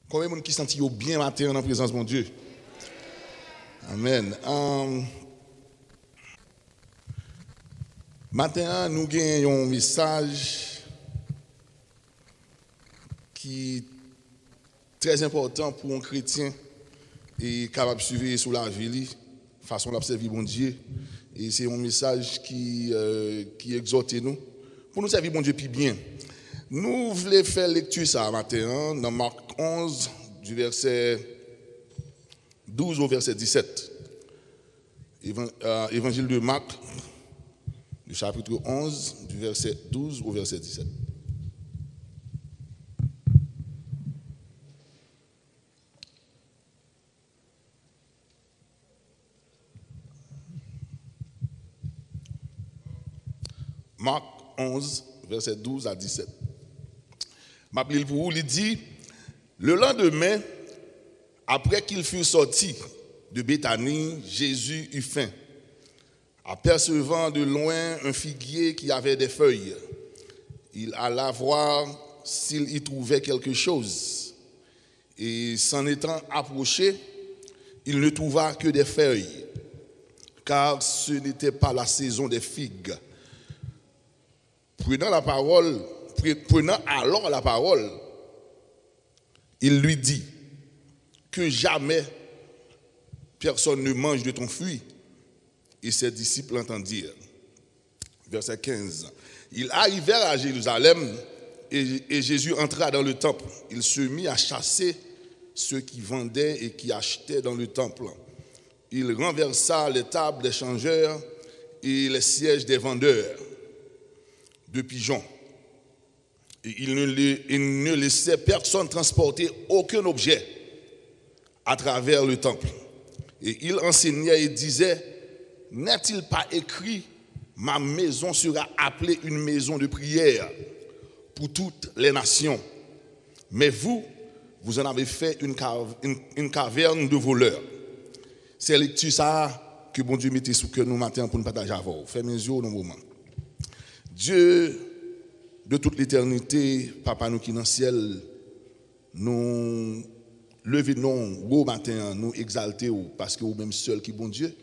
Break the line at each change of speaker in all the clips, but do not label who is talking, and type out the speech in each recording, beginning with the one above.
Combien de monde qui sentit bien matin en présence de mon Dieu? Amen. Maintenant, nous avons un message qui est très important pour un chrétien et capable de suivre sur la vie, façon d'observer mon Dieu. Et c'est un message qui exhorte nous pour nous servir mon Dieu plus bien. Nous voulons faire lecture ça matin dans Marc 11, du verset 12 au verset 17. Évangile de Marc, du chapitre 11, du verset 12 au verset 17. Marc 11, verset 12 à 17. Ma Bible pour vous, il dit, le lendemain, après qu'il fut sorti de Béthanie, Jésus eut faim. Apercevant de loin un figuier qui avait des feuilles, il alla voir s'il y trouvait quelque chose. Et s'en étant approché, il ne trouva que des feuilles, car ce n'était pas la saison des figues. Prenant alors la parole, il lui dit que jamais personne ne mange de ton fruit. Et ses disciples l'entendirent. Verset 15. Ils arrivèrent à Jérusalem et Jésus entra dans le temple. Il se mit à chasser ceux qui vendaient et qui achetaient dans le temple. Il renversa les tables des changeurs et les sièges des vendeurs de pigeons. Et il ne laissait personne transporter aucun objet à travers le temple. Et il enseignait et disait, n'est-il pas écrit, ma maison sera appelée une maison de prière pour toutes les nations. Mais vous en avez fait une caverne de voleurs. C'est lecture ça que bon Dieu mettait sous cœur nous matin pour nous partager avec vous. Fermez les yeux au moment. Dieu de toute l'éternité, Papa nous qui est dans le ciel, nous levons au matin, nous exalter parce que vous même seul qui est bon Dieu.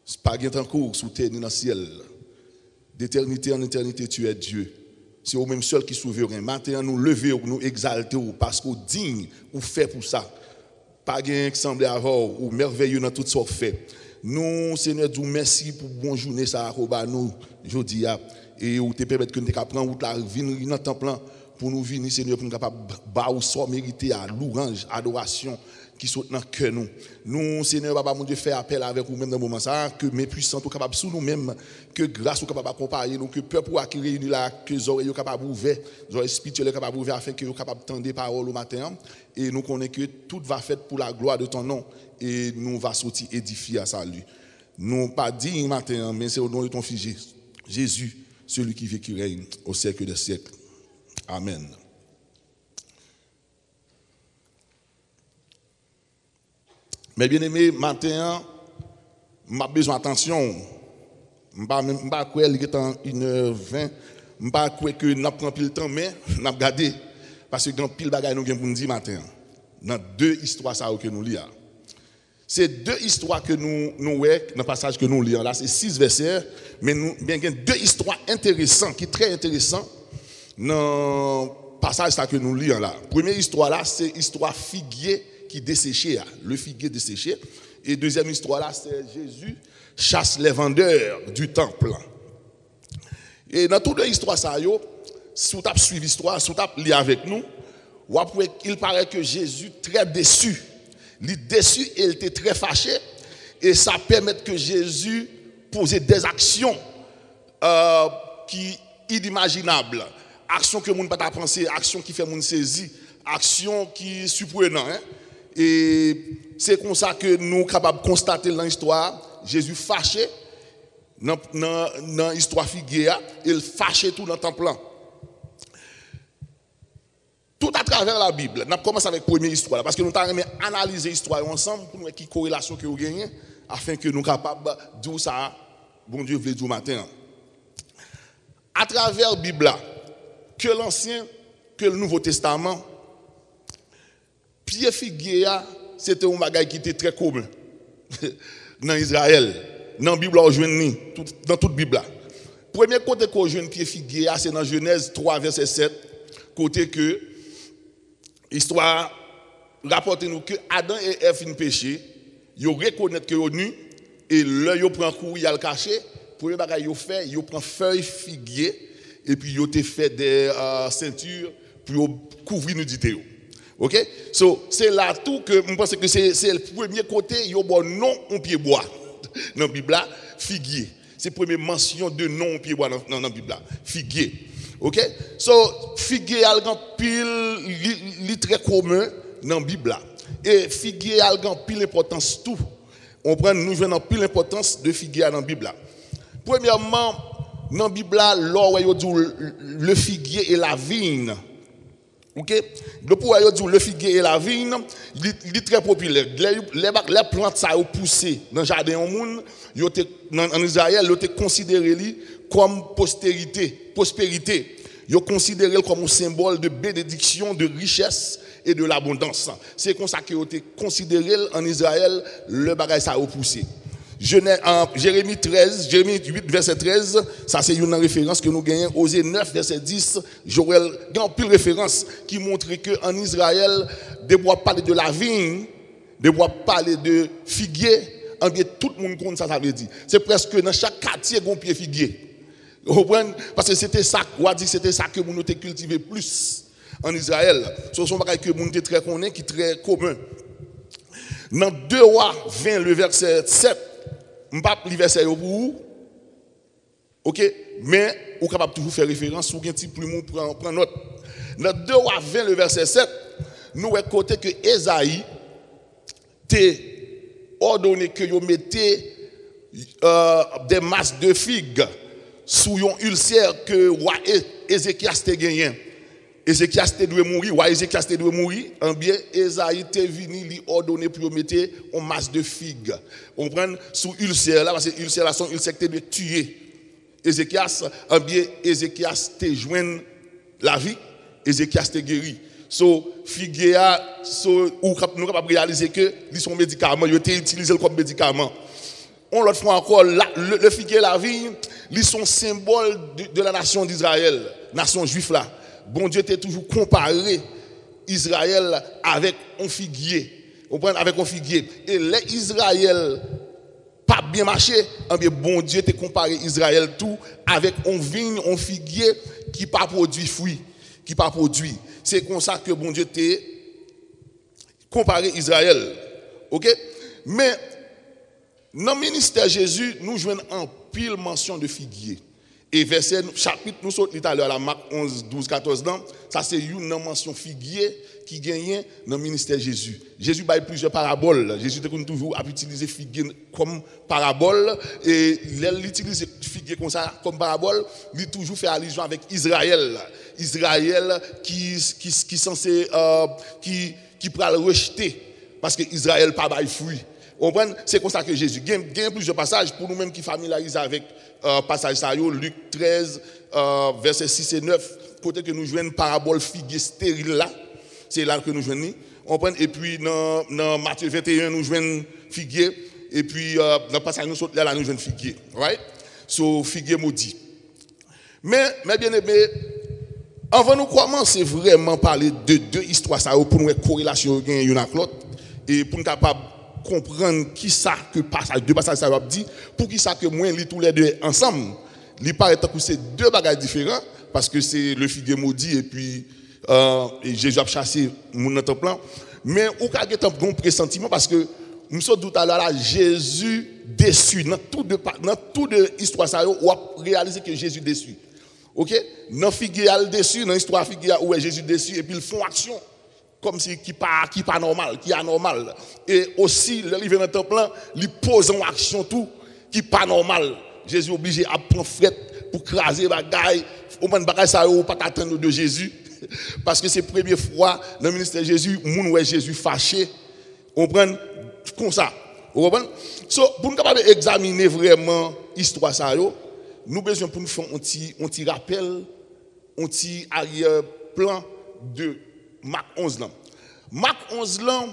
C'est pas gain encore sous terre ni dans le ciel. D'éternité en éternité, tu es Dieu. C'est vous même seul qui est souverain. Matin, nous lever, nous exalter parce que vous digne ou fait pour ça. Pas gain qui semble avoir ou merveilleux dans tout ce qu'on fait. Nous, Seigneur, nous merci pour bonne journée ça nous aujourd'hui et où te permettre que nous prendre route la venir dans temple pour nous venir Seigneur pour nous capable ba ou soit mériter à louange, adoration qui saute dans cœur nous. Nous Seigneur Papa mon Dieu fait appel avec vous même dans moment ça que mes puissants sont capables sous nous même que grâce sont capables accompagner nous que peuple pour qui réunir là que les oreilles capables ouvert, les oreilles spirituelles capables ouvert afin que nous capables entendre parole au matin et nous connaissons que tout va fait pour la gloire de ton nom et nous va sortir édifier à salut. Nous pas dit matin mais c'est au nom de ton fils Jésus, celui qui vit qui règne au siècle des siècles. Amen. Mais bien aimé, matin, m'a besoin d'attention. M'pas quoi il est en 1h20, m'pas quoi que n'a prend pile temps mais n'a regardé parce que dans pile bagaille nous gain pour nous dire matin. Dans deux histoires ça que nous lisons. C'est deux histoires que nous ouais dans le passage que nous lisons là, c'est 6 versets mais nous bien deux histoires intéressantes qui très intéressantes dans le passage ça que nous lisons là. Première histoire là, c'est histoire figuier qui desséché, le figuier desséché. Et deuxième histoire là, c'est Jésus chasse les vendeurs du temple. Et dans toutes les histoires ça yo, si vous avez suivi l'histoire, si vous avez lu avec nous, il paraît que Jésus très déçu. Il est déçu et il était très fâché. Et ça permet que Jésus pose des actions qui inimaginables. Actions que moun pas penser, actions qui fait moun saisi, actions qui surprenantes. Hein? Et c'est comme ça que nous sommes capables de constater dans l'histoire, Jésus fâché dans l'histoire figuier, il fâché tout dans le temple. Tout à travers la Bible, nous commençons avec la première histoire, parce que nous avons analysé l'histoire ensemble pour nous voir quelle corrélation que vous gagnez, afin que nous soyons capables de dire ça, bon Dieu veut dire matin. À travers la Bible, que l'Ancien, que le Nouveau Testament, pied figuier, c'était un bagage qui était très commun dans Israël. Dans la Bible, on joue dans toute la Bible. Premier côté qu'on joue pied figuier, c'est dans Genèse 3, verset 7, côté que l'histoire rapporte nous que Adam et Ève ont péché, ils reconnaissent que sont nus, et là, ils prennent coup, ils le caché. Premier bagage qu'ils fait, ils prennent feuille figuier, et puis ils ont fait des ceintures pour couvrir nudité. OK? C'est là tout que je pense que c'est le premier côté, il y a un nom en pied bois. Dans la Bible, figuier. C'est la première mention de nom en pied bois dans la Bible. Figuier. OK? Figuier a un pile très commun dans la Bible. Et figuier a un pile importance tout. On prend nous jouons pile l'importance de figuier dans la Bible. Premièrement, dans la Bible, le figuier et la vigne. OK? Le figuier et la vigne, il est très populaire. Les plantes ça ont poussé dans le jardin au monde, en Israël, ils ont considéré comme prospérité. Ils ont considéré comme un symbole de bénédiction, de richesse et de l'abondance. C'est comme ça qu'ils ont considéré en Israël le bagage ça a poussé. Jérémie 8, verset 13, ça c'est une référence que nous gagnons. Osée 9, verset 10, Joël, il y a une pile référence qui montre qu'en Israël, de bois parler de la vigne, de bois parler de figuier, en bien tout le monde compte ça veut dire. C'est presque dans chaque quartier qu'on pied figuier. Vous comprenez? Parce que c'était ça, on dit c'était ça que nous avons cultivé plus en Israël. Ce sont des choses que nous avons très connus, qui sont très communs. Dans 2 Rois 20, le verset 7, je ne vais pas lire le verset pour vous. OK? Mais vous êtes capable de toujours faire référence sur un petit plumeau prend note. Dans 2 Rois 20, le verset 7, nous avons côté que Esaïe t'a ordonné que vous mettez des masses de figues sous un ulcère que roi Ézéchias t'a gagné. Ézéchias doit mourir, roi Ézéchias doit mourir, en bien Esaïe t'est venu lui ordonner pour mettre une masse de figues. On prend sous ulcère là parce que ulcère là son ulcère de tuer. Ézéchias, en bien Ézéchias te joint la vie, Ézéchias te guéri. Figuier ou nous capable réaliser que ils sont médicaments, ils ont été utilisés comme médicament. On l'autre fois encore le figuier la vie, ils sont symbole de la nation d'Israël, nation juive là. Bon Dieu t'a toujours comparé Israël avec un figuier. Vous comprenez? Avec un figuier. Et les Israël pas bien marché, bon Dieu t'a comparé Israël tout avec un vigne, un figuier qui pas produit fruit, qui pas produit. C'est comme ça que bon Dieu t'a comparé Israël. OK? Mais dans le ministère Jésus, nous jouons en pile mention de figuier. Et verset, chapitre, nous sommes tout à l'heure, la Marc 11, 12, 14, ça c'est une mention figuier qui gagne dans le ministère Jésus. Jésus a plusieurs paraboles. Jésus a toujours utilisé figuier comme parabole. Et il utilise figuier comme ça, comme parabole, il toujours fait allusion avec Israël. Israël qui censé, qui pourra le rejeter. Parce que Israël n'a pas de fruit. C'est comme ça que Jésus. Il y a plusieurs passages pour nous-mêmes qui familiarisent avec passage ça, Luc 13, versets 6 et 9, côté que nous jouons une parabole figuier stérile là, c'est là que nous jouons. Et puis dans Matthieu 21, nous jouons figuier, et puis dans le passage nous sommes là, nous jouons figuier. Right? Figuier maudit. Mais bien aimé, avant nous commencer vraiment à parler de deux histoires, ça, pour nous corrélation une avec l'autre, et pour nous capable comprendre qui ça que passage deux passages ça va dire pour qui ça que moi lis tous les deux ensemble il paraît que c'est deux bagages différents parce que c'est le figuier maudit et puis et Jésus a chassé mon autre plan mais ou ka get un pressentiment parce que nous sommes tout à l'heure là Jésus déçu dans tout de histoire ça ou a réalisé que Jésus déçu. OK dans figuier déçu dans histoire figuier où est Jésus déçu et puis ils font action comme si qui pas normal, qui est anormal. Et aussi, le livre dans le temple, il pose en action tout qui pas normal. Jésus est obligé à prendre fret pour craser bagaille. Au moins bagaille ça ou pas attendre de Jésus parce que c'est la première fois dans le ministère de Jésus, moun ouais Jésus fâché. On prend comme ça. Vous comprenez? Pour nous capable examiner vraiment l'histoire ça yo, nous besoin pour nous faire un petit rappel, un petit arrière-plan de Marc 11 là. Marc 11 là,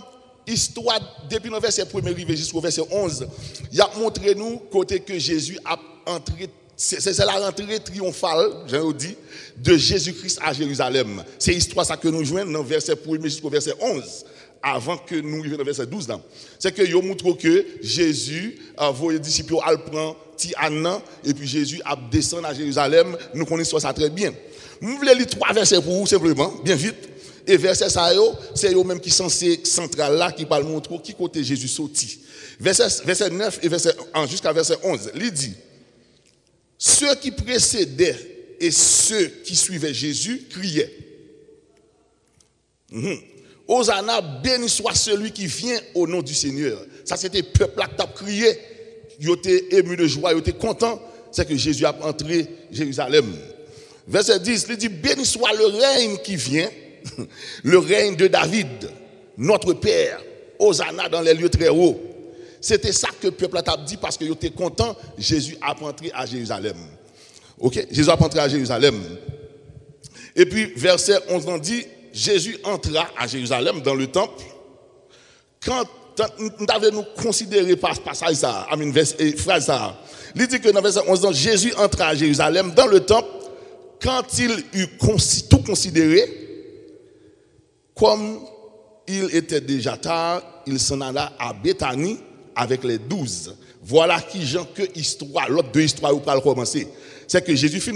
histoire depuis le verset 1er arrivé jusqu'au verset 11, il a montré nous côté que Jésus a entré, c'est la rentrée triomphale, j'ai dit, de Jésus-Christ à Jérusalem. C'est l'histoire ça que nous jouons dans le verset 1er jusqu'au verset 11. Avant que nous arrivions dans le verset 12 là. C'est que il montre que Jésus a envoyé les disciples à prendre Anna et puis Jésus a descendu à Jérusalem. Nous connaissons ça très bien. Vous voulez lire 3 versets pour vous simplement, bien vite. Et verset ça c'est eux même qui sont censés central là qui parle montrer qui côté Jésus sorti. Verset 9 et verset 1 jusqu'à verset 11, il dit ceux qui précédaient et ceux qui suivaient Jésus criaient. Hosanna, béni soit celui qui vient au nom du Seigneur. Ça c'était le peuple qui a crié. Ils étaient émus de joie, ils étaient contents. C'est que Jésus a entré à Jérusalem. Verset 10, il dit béni soit le règne qui vient, le règne de David, notre Père. Hosanna dans les lieux très hauts. C'était ça que le peuple a dit parce qu'ils étaient contents. Jésus a entré à Jérusalem. Ok? Jésus a entré à Jérusalem. Et puis verset 11 on dit Jésus entra à Jérusalem dans le temple. Quand nous avons considéré par passage ça, phrase ça, il dit que dans verset 11, Jésus entra à Jérusalem dans le temple. Quand il eut tout considéré, comme il était déjà tard, il s'en alla à Béthanie avec les 12. Voilà qui Jean que histoire, l'autre deux histoires où pas commencer. C'est que Jésus fin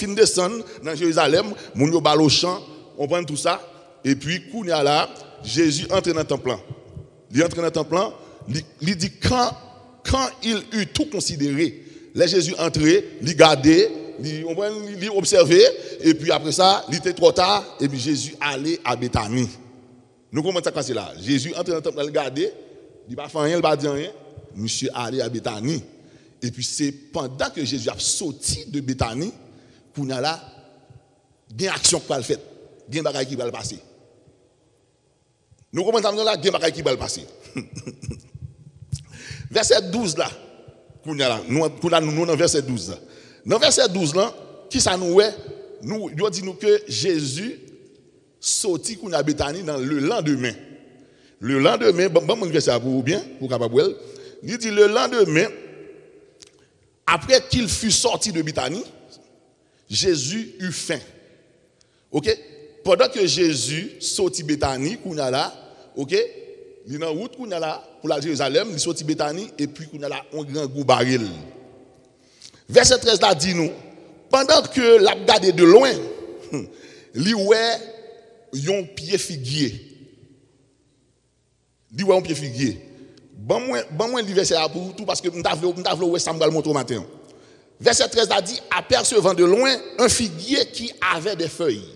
descendre dans Jérusalem, moun yo bal au champ, on prend tout ça et puis kounya là, Jésus entre dans le temple. Il entre dans le temple, il dit quand il eut tout considéré, là Jésus entrait, il gardait, il observait et puis après ça, il était trop tard et puis Jésus allait à Béthanie. Nous comment ça passer là? Jésus entre dans le temple, il gardait, il pas fait rien, il pas dit rien. Monsieur allé à Béthanie. Et puis c'est pendant que Jésus a sorti de Béthanie qu'on a là des actions qui va le faire, des bagages qui va le passer. Nous commençons là des bagages qui va le passer. Verset 12 là, qu'on a là, nous dans verset 12 là. Dans verset 12 là, qui ça nous est? Nous dit nous que Jésus sorti qu'on a Béthanie dans le lendemain. Le lendemain, bon verset pour vous bien, pour capable. Il dit le lendemain, après qu'il fut sorti de Béthanie, Jésus eut faim. OK? Pendant que Jésus sorti de Béthanie, qu'on a là, OK? Il est en route qu'on a là pour la Jérusalem, il sorti de Béthanie et puis qu'on a là un grand gros baril. Verset 13 là dit nous, pendant que l'a regardé de loin, il ouais un pied figuier. Il ouais un pied figuier. Bon moi le verset pour tout parce que m't'avle ça m'gal montrer matin. Verset 13 a dit apercevant de loin un figuier qui avait des feuilles.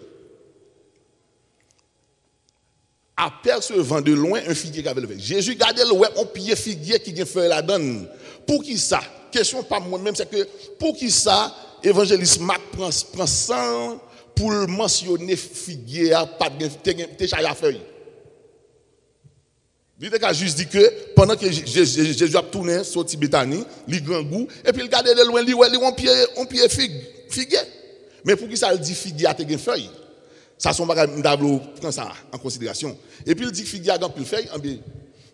Apercevant de loin un figuier qui avait des feuilles. Jésus gardait le un pied figuier qui a feuille la donne. Pour qui ça? Question pas moi-même c'est que pour qui ça évangéliste Marc prend sang pour mentionner figuier pas de chaille feuille. Il a juste dit que pendant que Jésus a tourné, sorti Béthanie, il grand goût, et puis il regarde de loin, il on pied figuier. Mais pour qui ça, il dit figuier a des feuilles? Ça, son bagage, prend ça en considération. Et puis il dit figuier a des feuilles.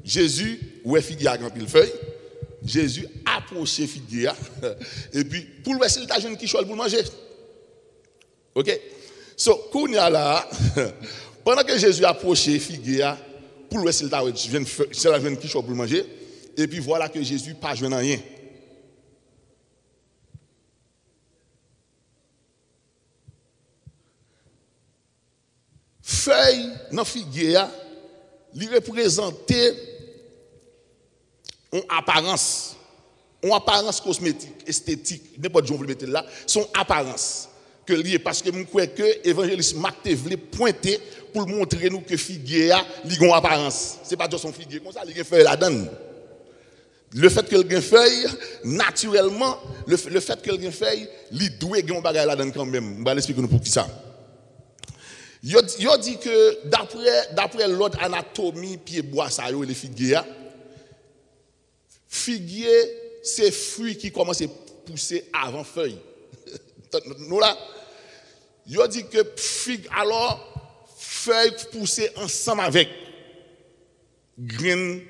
Jésus, ouais, figuier a des feuilles. Jésus approchait figuier. Et puis, pour le reste, il a jeune qui choisit pour manger. OK? So, kounya là, pendant que Jésus approchait figuier, pour le c'est la jeune qui chope pour manger et puis voilà que Jésus pas joué rien. Feuille dans figuier lui représentait une apparence cosmétique, esthétique, n'importe quoi vous le mettez là, son apparence que lié parce que je crois que évangéliste Marc te voulait pointer pour montrer nous que figuier a une apparence. C'est pas juste son figuier comme ça, il a feuille la donne. Le fait que le gain feuille naturellement, le fait que le gain feuille, il doit gagner un bagage la donne quand même. On va l'expliquer nous pour qui ça. Yo dit que d'après l'autre anatomie pied bois ça yo les figuier c'est fruit qui commence à pousser avant feuille. Nous là yo dit que figue alors feuille pousser ensemble avec graines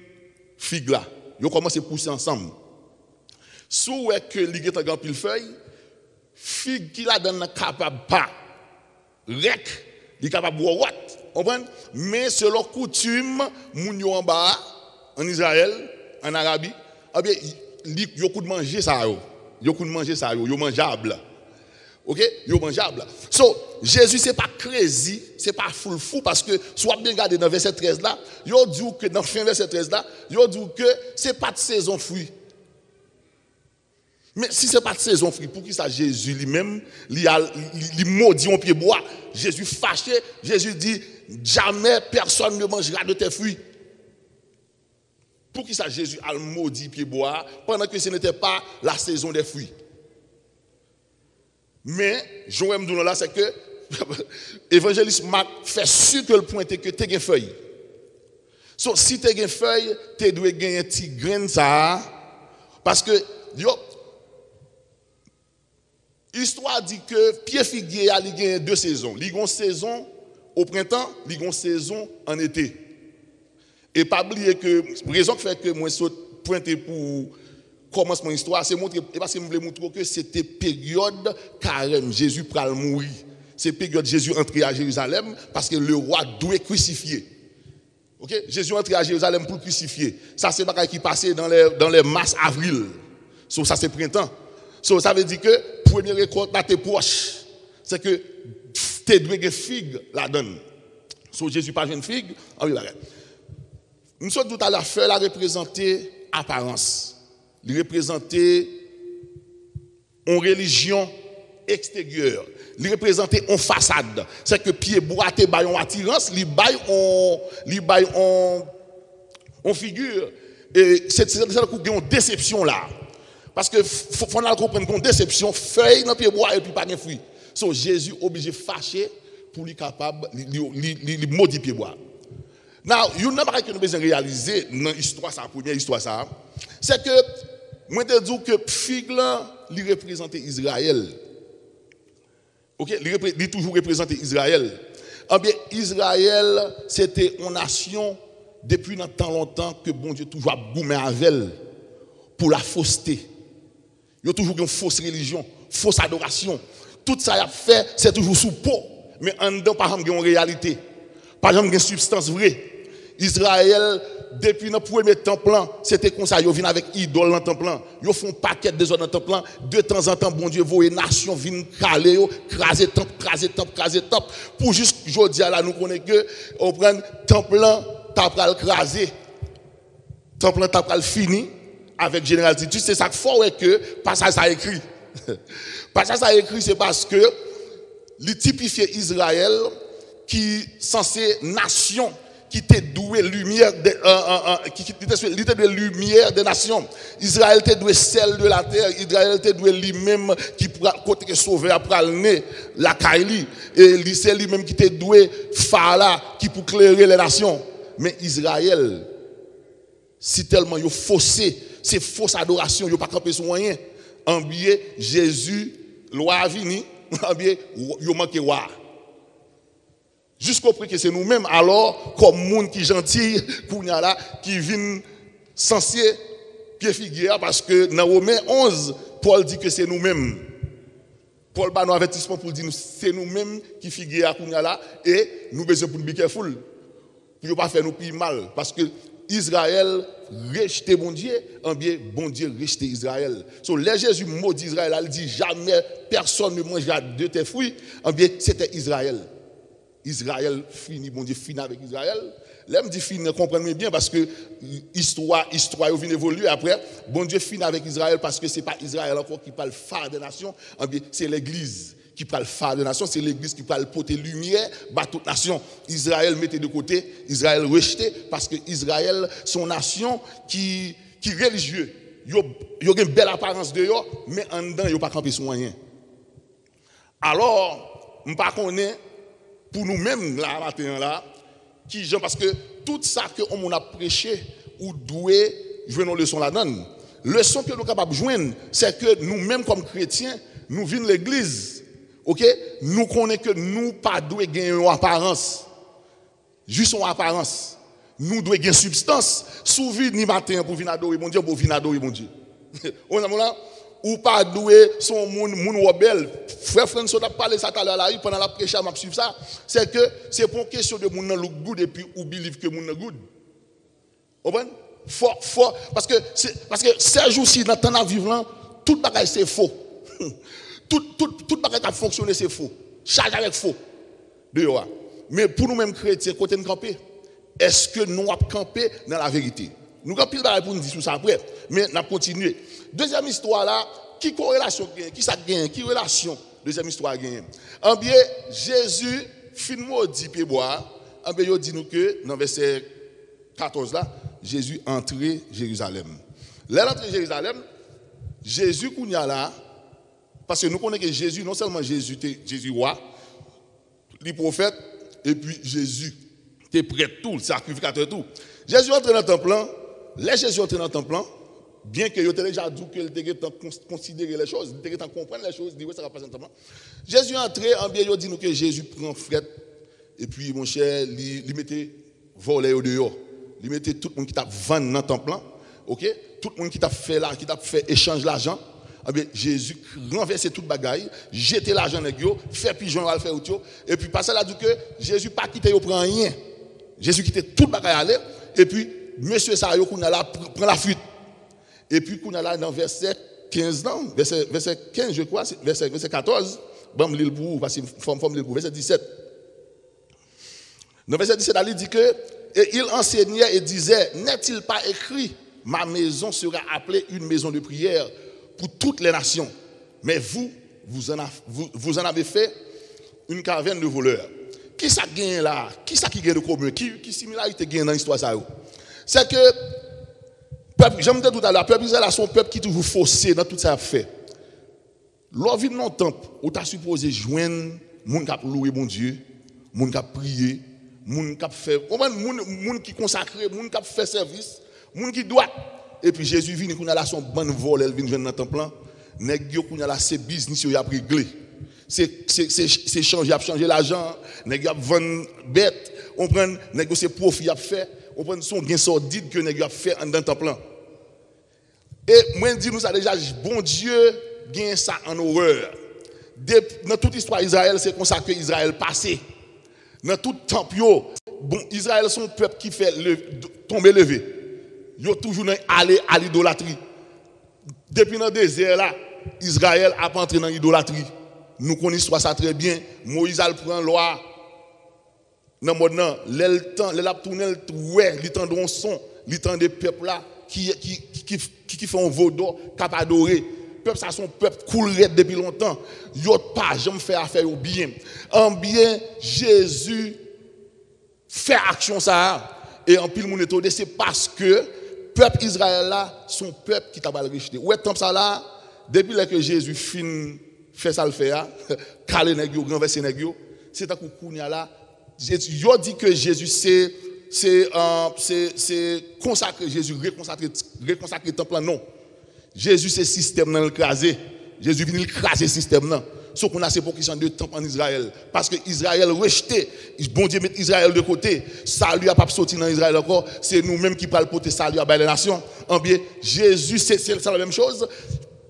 figue là. Ils commencent à pousser ensemble. Sous que li gen tan pile feuille, figue qui la donne capable pas. Rek, li capable what? Comprendre? Mais selon coutume, moun yo en bas en Israël, en Arabie, eh bien yo coup de manger ça yo. Yo coup de manger ça yo mangeable. OK? Yo mangeable. So, Jésus c'est pas crazy, c'est pas fou parce que soit bien regardé dans verset 13 là, yo dit que dans fin verset 13 là, yo dit que c'est pas de saison fruit. Mais si ce n'est pas de saison fruit, pour qui ça Jésus lui-même, il maudit en pied bois. Jésus fâché, Jésus dit, jamais personne ne mangera de tes fruits. Pour qui ça Jésus a maudit pied bois pendant que ce n'était pas la saison des fruits. Mais, Joël me là, c'est que l'évangéliste Marc fait sûr que le point est que tu as une feuille. So, si tu as une feuille, tu dois gagner un petit grain ça. Parce que, l'histoire dit que pied figuier a gagné 2 saisons. Il y a une saison au printemps, il y a une saison en été. Et pas oublier que la raison qui fait que moi je pointé pour commencer mon histoire, c'est montrer parce que je voulais montrer que c'était période carême, Jésus pral mourir. C'est période Jésus entré à Jérusalem parce que le roi doit crucifier. OK? Jésus entré à Jérusalem pour crucifier. Ça c'est bagaille qui passait dans les mars avril. So, ça c'est printemps. So, ça veut dire que première récolte là t'es proche. C'est que tu dois une figue la donne. So, Jésus pas une figue, nous sommes tout à l'heure fait la représenter apparence. Il représentait une religion extérieure. Il représentait une façade. C'est que pied bois te bail en attirance, il bail en figure. Et c'est une déception là. Parce que faut comprendre qu'on déception feuille dans pied bois et puis pas de fruit. So Jésus obligé fâché pour lui capable li maudit pied bois. Now, il y a une chose que nous devons réaliser dans l'histoire, la première histoire, c'est que moi je dis que figue là, il représente Israël. OK, il toujours représenté Israël. Eh bien, Israël, c'était une nation depuis longtemps que bon Dieu toujours goumé avec elle pour la fausseté. Il y a toujours une fausse religion, fausse adoration. Tout ça y a fait, c'est toujours sous peau, mais en dedans par exemple une réalité. Par exemple une substance vraie. Israël depuis le premier temple, c'était comme ça, ils viennent avec idole dans le temple, ils font un paquet de choses dans le temple, de temps en temps bon Dieu voit les nations viennent caler, craser temple pour juste aujourd'hui là nous connaissons que on prend temple t'as pas le craser. Temple t'as pas le fini avec général Titus, c'est ça qu'il faut que passage ça écrit. Passage ça écrit c'est parce que il typifiait Israël qui censé nation qui était doué lumière qui était de lumière des nations. Israël était doué sel de la terre, Israël était doué lui-même qui côté sauver après le nez la Kaili et c'est lui-même qui était doué phare qui pour éclairer les nations. Mais Israël si tellement yo faussé, c'est fausse adoration, yo pas camper sur rien. En bien Jésus loi vini, en bien yo manqué roi. Jusqu'au prix que c'est nous-mêmes, alors, comme monde qui gentil, qui viennent censé pied figuière, parce que dans Romains 11, Paul dit que c'est nous-mêmes. Paul bat nos avertissements pour dire c'est nous-mêmes qui figuière et nous besoin pour nous be careful, pour ne pas faire nous plus mal. Parce que Israël rejeté bon Dieu, en bien bon Dieu rejeté Israël. So, les Jésus maudit Israël, il dit jamais personne ne mangera de tes fruits, en bien c'était Israël. Israël fini, bon Dieu fini avec Israël. Là, me dit fini, comprenez bien parce que histoire vient évoluer après. Bon Dieu fini avec Israël parce que c'est pas Israël encore qui parle phare des nations, c'est l'église qui parle phare des nations, c'est l'église qui parle porter lumière, bah toute nation. Israël mettez de côté, Israël rejeté parce que Israël, son nation qui religieux. Yo a une belle apparence de yo, mais en dedans yo pas camper sur rien. Alors, on pas connaît pour nous-mêmes là matin là parce que tout ça que on a prêché ou doué jouer une leçon là-dedans. Leçon que nous capable joindre, c'est que nous-mêmes comme chrétiens, nous venons l'église. OK? Nous connaissons que nous pas doué gagner une apparence. Juste une apparence. Nous devons avoir substance. Souvi ni matin pour venir adorer mon Dieu, pour venir adorer mon Dieu. On a là ou pas doué son moun rebelle. Frère François a parlé ça tout à l'heure là, pendant la prêche m'a suivre ça, c'est que c'est pour une question de moun nan look good et puis ou believe que moun nan good. Comprenez? Fort parce que ces jours-ci dans temps à vivre là, tout bagage c'est faux. tout bagage qui a fonctionné c'est faux. Charge avec faux. Dehors. Mais pour nous-mêmes chrétiens côté de camper, est-ce que nous avons campé dans la vérité? Nous avons pile de pour nous dire tout ça après, mais nous avons continué. Deuxième histoire là, qui corrélation gagne? Qui ça gagne? Qui relation? Deuxième histoire gagne. En bien, Jésus, fin maudit pied bois, en bien, il dit nous que, dans verset 14 là, Jésus entré Jérusalem. Là, l'entrée Jérusalem, Jésus, qu'on y a là, parce que nous connaissons que Jésus, non seulement Jésus roi, les prophètes, et puis Jésus, t'es prêt tout, le sacrificateur tout. Jésus entre dans le temple, les Jésus entre dans le temple, bien que il ait déjà dit qu'il était considérer les choses, il était comprendre les choses, il dit oui, ça va passer dans le temple. Jésus entré, en bien, il dit nous que Jésus prend fret, et puis mon cher, il mettait voler au dehors. Il mettait tout le monde qui t'a vendu dans le temple, ok? Tout le monde qui t'a fait là, qui t'a fait échange l'argent. Eh bien, Jésus renversait toute bagaille, jetait l'argent dans le fait pigeon, va le faire autre. Et puis, parce là, dit que Jésus pas quitté, il prend rien. Jésus quittait toute bagaille aller. Et puis, monsieur Sayo, prend la fuite. Et puis, qu'on a là dans verset 15, non, verset 15, je crois, verset 14, bon, l'île pour parce que forme l'île pour, verset 17. Dans verset 17, il dit que, et il enseignait et disait, n'est-il pas écrit, ma maison sera appelée une maison de prière pour toutes les nations. Mais vous en avez fait une caverne de voleurs. Qui ça gagne là? Qui ça qui gagne de commun? Qui similarité gagne dans l'histoire ça? C'est que, j'aime dire tout à l'heure, le peuple Israël a son peuple qui est toujours faussé dans tout ça fait. Lors vient dans le temple, où tu as supposé joindre moun qui a loué mon Dieu, moun qui a prié, moun qui a fait, moun qui consacré, moun qui a fait service, moun qui doit. Et puis Jésus vient, qu'on a là son bonne vol, elle vient joindre dans le temple. Nèg yo qu'on a là c'est business yo y a réglé. C'est changer, a changer l'argent, nèg y a vendre bête, on prend nèg c'est profit a fait, on prend son gain sordide que nèg y a fait dans le temple. Et moi dis nous ça déjà bon Dieu gagne ça en horreur. Dans toute histoire Israël c'est comme ça que Israël passé. Dans tout temple yo, bon Israël son peuple qui fait tomber lever. Yo toujours aller à l'idolâtrie. Depuis dans le désert là, Israël a pas entré dans l'idolâtrie. Nous connaissons ça très bien. Moïse a pris loi. Dans le monde, il a tourné, il tend un son, il tend des peuples là qui font un vaudou, qui adorer. Peuple ça son peuple cool depuis longtemps. Yo pas jamais fait affaire au bien. En bien Jésus fait action ça et en pile monde étonné c'est parce que peuple Israël là son peuple qui t'a mal rejeté. Ouais tant ça là depuis que Jésus fin fait ça le faire caler nèg yo renverser nèg yo c'est à coup kounya là yo dit que Jésus c'est consacré Jésus reconsacrer temple non. Jésus c'est système dans l'écraser. Jésus vient écraser système là. Ce qu'on a c'est pour question de temple en Israël parce que Israël rejeté, bon Dieu met Israël de côté. Ça lui a pas sorti dans Israël encore, c'est nous-mêmes qui parlons porter salut à les nations. En bien Jésus c'est la même chose.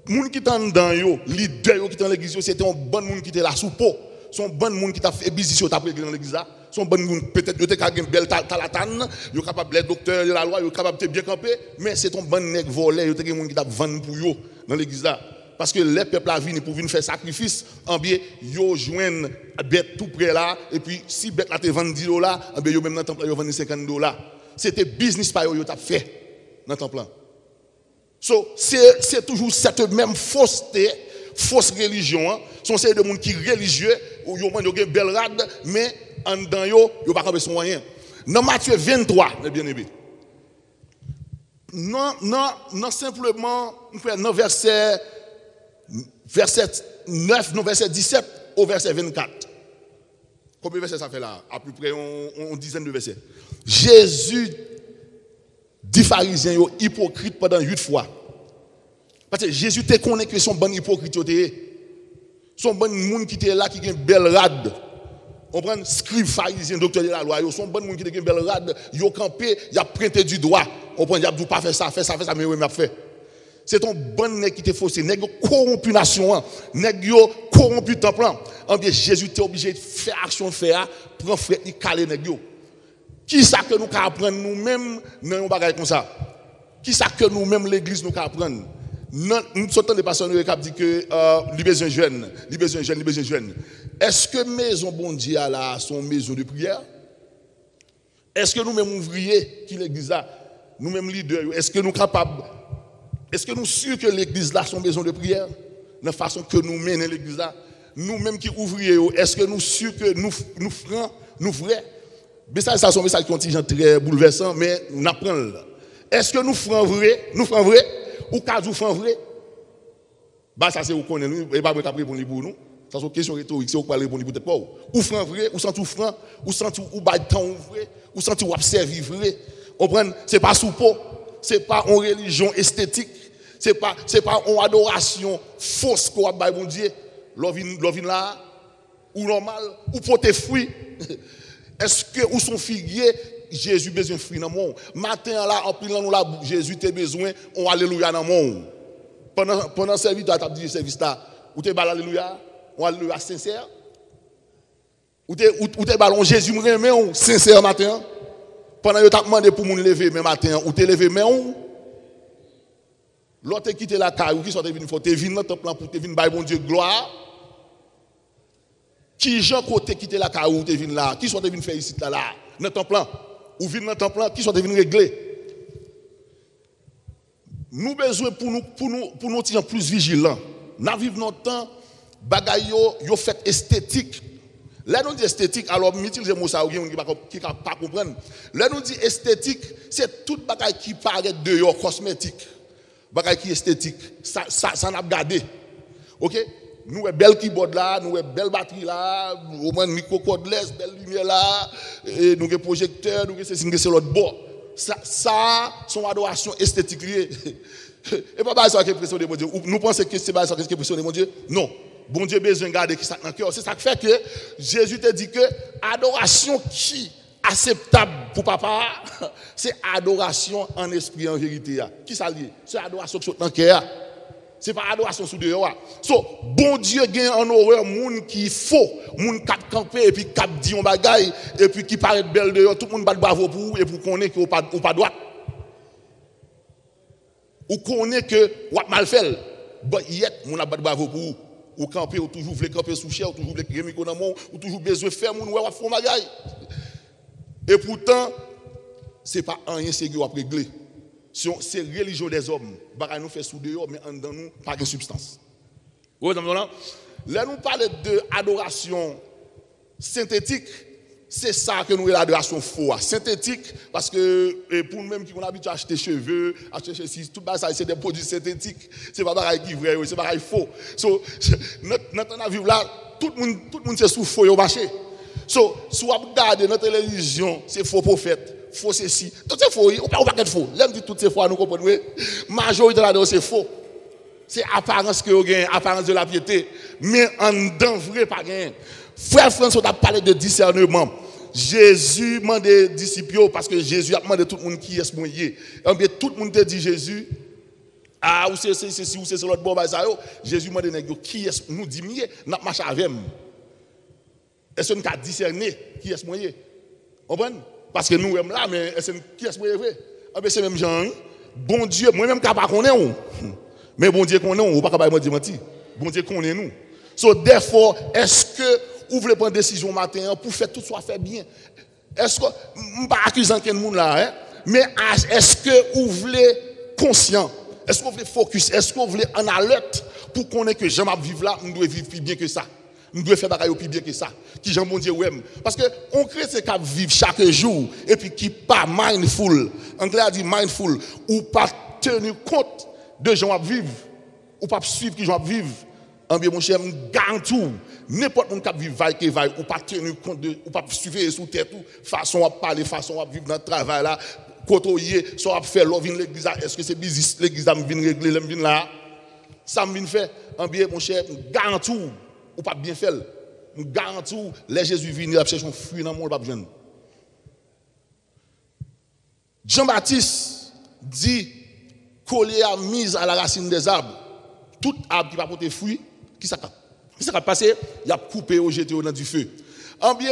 Moun qui t'en dans yo, leader qui dans l'église c'était un bon monde qui était là sous peau. Son bon monde qui t'a fait business t'a pris dans l'église là. Son bon monde peut-être yo te ka gen belle talatane, yo capable être docteur de la loi, yo capable de bien camper, mais c'est ton bon nèg volé, yo te gen monde qui t'a vendre pour yo dans l'église là. Parce que les peuples a venu pour venir faire sacrifice, en bien yo joindre bête tout près là et puis si bête là te vend $10, en bien yo même dans temple yo vend $50. C'était business par yo t'a fait dans temple. So, c'est toujours cette même fausseté, fausse religion. Hein. Son c'est de monde qui religieux, ou yo man yo gen belle rade, mais en dedans yo pas capable son moyen. Dans Matthieu 23, mes bien-aimés. Non simplement dans verset 9, non verset 17 au verset 24. Combien de versets ça fait là? À peu près une dizaine de versets. Jésus dit pharisiens yo hypocrite pendant 8 fois. Parce que Jésus te connaît que son bon hypocrite son bon monde qui était là qui a une belle rade. On prend scribe pharisien, docteur de la loi, ils sont bons gens qui ont une belle rade, ils ont campé, ils ont prêté du doigt. On prend, ils ont dit pas faire ça, mais oui, m'a fait. C'est ton bon nèg qui te faussé, nèg corrompu nation, nèg corrompu temple. En bien Jésus t'est obligé de faire action faire, prendre frère ni caler nèg yo. Qui ça que nous ca apprendre nous-mêmes dans un bagage comme ça? Qui ça que nous-mêmes l'église nous ca apprendre? Nous sommes des personnes qui disent que les besoins jeunes. Est-ce que maison bon Dieu là sont maison de prière? Est-ce que nous-mêmes ouvriers qui l'église là, nous-mêmes leaders, est-ce que nous capables, est-ce que nous sûrs que l'église là sont maison de prière? De la façon que nous menons l'église là, nous-mêmes qui ouvriers, est-ce que nous sûrs que nous francs, nous vrais? Mais ça c'est un message contingent très bouleversant, mais nous apprenons là. Est-ce que nous francs vrai? Ou cas vous francs vrai? Bah ça c'est vous connaissez nous et pas moi qui répondre pour nous. Ça c'est une question rhétorique, c'est vous parler répondre peut-être pas. Ou franc vrai, ou sans tout franc, ou sans tout ou bail temps vrai, ou sans tout observer vrai. Comprendre, c'est pas soupo, c'est pas une religion esthétique, c'est pas une adoration fausse qu'on a bail bon Dieu. L'ovin là ou normal ou pour tes fruits. Est-ce que ou son figuier Jésus besoin de fruits dans le monde. Matin là en pile nous là Jésus t'es besoin on alléluia dans le monde. Pendant service tu as dit service là ou t'es bal alléluia, on alléluia sincère. Ou t'es ballon Jésus me remet on sincère matin. Pendant que tu as demandé pour me lever mais matin ou t'es levé mais on l'autre quitté la caille ou qui sont venus faut t'es venu dans ton plan pour te venir bailler bon Dieu gloire. Qui Jean côté quitter la caille ou te vinn là, qui sont venus faire ici là dans ton plan ou vinn dans ton plan, qui sont venus régler. Nous besoin pour nous être plus vigilants. Nous vivons dans temps bagay yo fait esthétique. Là nous dit esthétique alors m'utiliser mot ça qui pas comprendre. Là nous dit esthétique, c'est toute bagay qui paraît dehors cosmétique. Bagay qui esthétique, ça n'a gardé. OK? Nous avons belle keyboard là, nous avons belle batterie là, au moins micro cordless, belle lumière là, et nous avons projecteur, nous avons c'est l'autre bord. Ça son adoration esthétique liée. Et pas ça qui impressionne mon Dieu. Nous pensons que c'est pas ça qui impressionne mon Dieu. Non. Bon Dieu besoin de garder qui ça dans cœur. C'est ça qui fait que Jésus te dit que adoration qui acceptable pour papa, c'est adoration en esprit en vérité. Qui ça lié? C'est adoration qui est dans cœur. C'est pas adoration sous dehors. So, bon Dieu gagne en horreur moun qui faux, moun cap camper et puis cap dit on bagaille et puis qui paraît belle dehors, tout le monde bat bravo pour vous et pour connaître que ou pas droit. Ou connaît que ou mal fait. Bon yet moun a bat bravo pour vous. Ou camper ou toujours voulez camper sous cher, ou toujours voulez créer micro dans mon, ou toujours besoin faire moun ouais font bagaille. Et pourtant c'est pas rien c'est que après régler. C'est religion des hommes. Bagay nous fait sous dehors, mais en dedans nous, pas de substance. Là, nous parlons de adoration synthétique. C'est ça que nous avons l'adoration faux. Synthétique, parce que pour nous-mêmes qui ont l'habitude d'acheter cheveux, acheter ceci, tout ça, c'est des produits synthétiques. C'est pas bagay qui vrai, c'est bagay faux. So, notre vie là, tout le monde c'est sous faux au marché. So, si vous regardez notre télévision, c'est faux prophète. Faux ceci. Tout c'est faux, ou pas être faux. L'aime dit tout c'est faux, nous comprenons. Majorité là-dedans c'est faux. C'est apparence que vous gagnez, apparence de la piété. Mais en dedans, vrai pas gain. Frère François a parlé de discernement. Jésus demande des disciples parce que Jésus a demandé à tout le monde qui est ce monde. Et bien tout le monde te dit Jésus. Ah, ou c'est ceci, ou c'est l'autre bon, Jésus demande qui est nous dit mieux, n'a marché avec. Est-ce qu'on a discerné qui est ce monde? Vous comprenez? Parce que nous sommes là, mais qui est-ce que vous vrai? C'est même gens. Bon Dieu, moi-même, je ne sais pas qu'on est. Mais bon Dieu, qu'on est, on ne peut pas mentir. Bon Dieu, qu'on est nous. So, therefore, est-ce que vous voulez prendre une décision matin pour faire tout soit fait bien? Est-ce que, je ne suis pas accusant quelqu'un monde là, mais est-ce que vous voulez conscient? Est-ce que vous voulez focus? Est-ce que vous voulez en alerte pour qu'on ait que j'aime vivre là, on doit vivre plus bien que ça? Nous devons faire des choses plus bien que ça. Qui j'en bon Dieu ouais. Parce que on crée ces cas vivre chaque jour et puis qui pas mindful. Anglais a dit mindful ou pas tenir compte de gens à vivre ou pas suivre qui gens à vivre. En bien mon cher, garantis n'importe qui vivre vaille ou pas tenir compte de ou pas suivre sous terre tout façon à parler, façon à vivre dans le travail là, côtoyer, soit à faire l'ovin l'église, est-ce que c'est business l'église a vinn régler l'aime vinn là. Ça me vinn faire en bien mon cher, garantis ou pas bien faire. nous garantissons, les Jésus viennent, il a cherché un fruit dans le monde, pas besoin. Jean-Baptiste dit, coller à mise à la racine des arbres. Tout arbre qui va porter fruit, qui ça va passer? Il a coupé ou jeté dans du feu. En bien,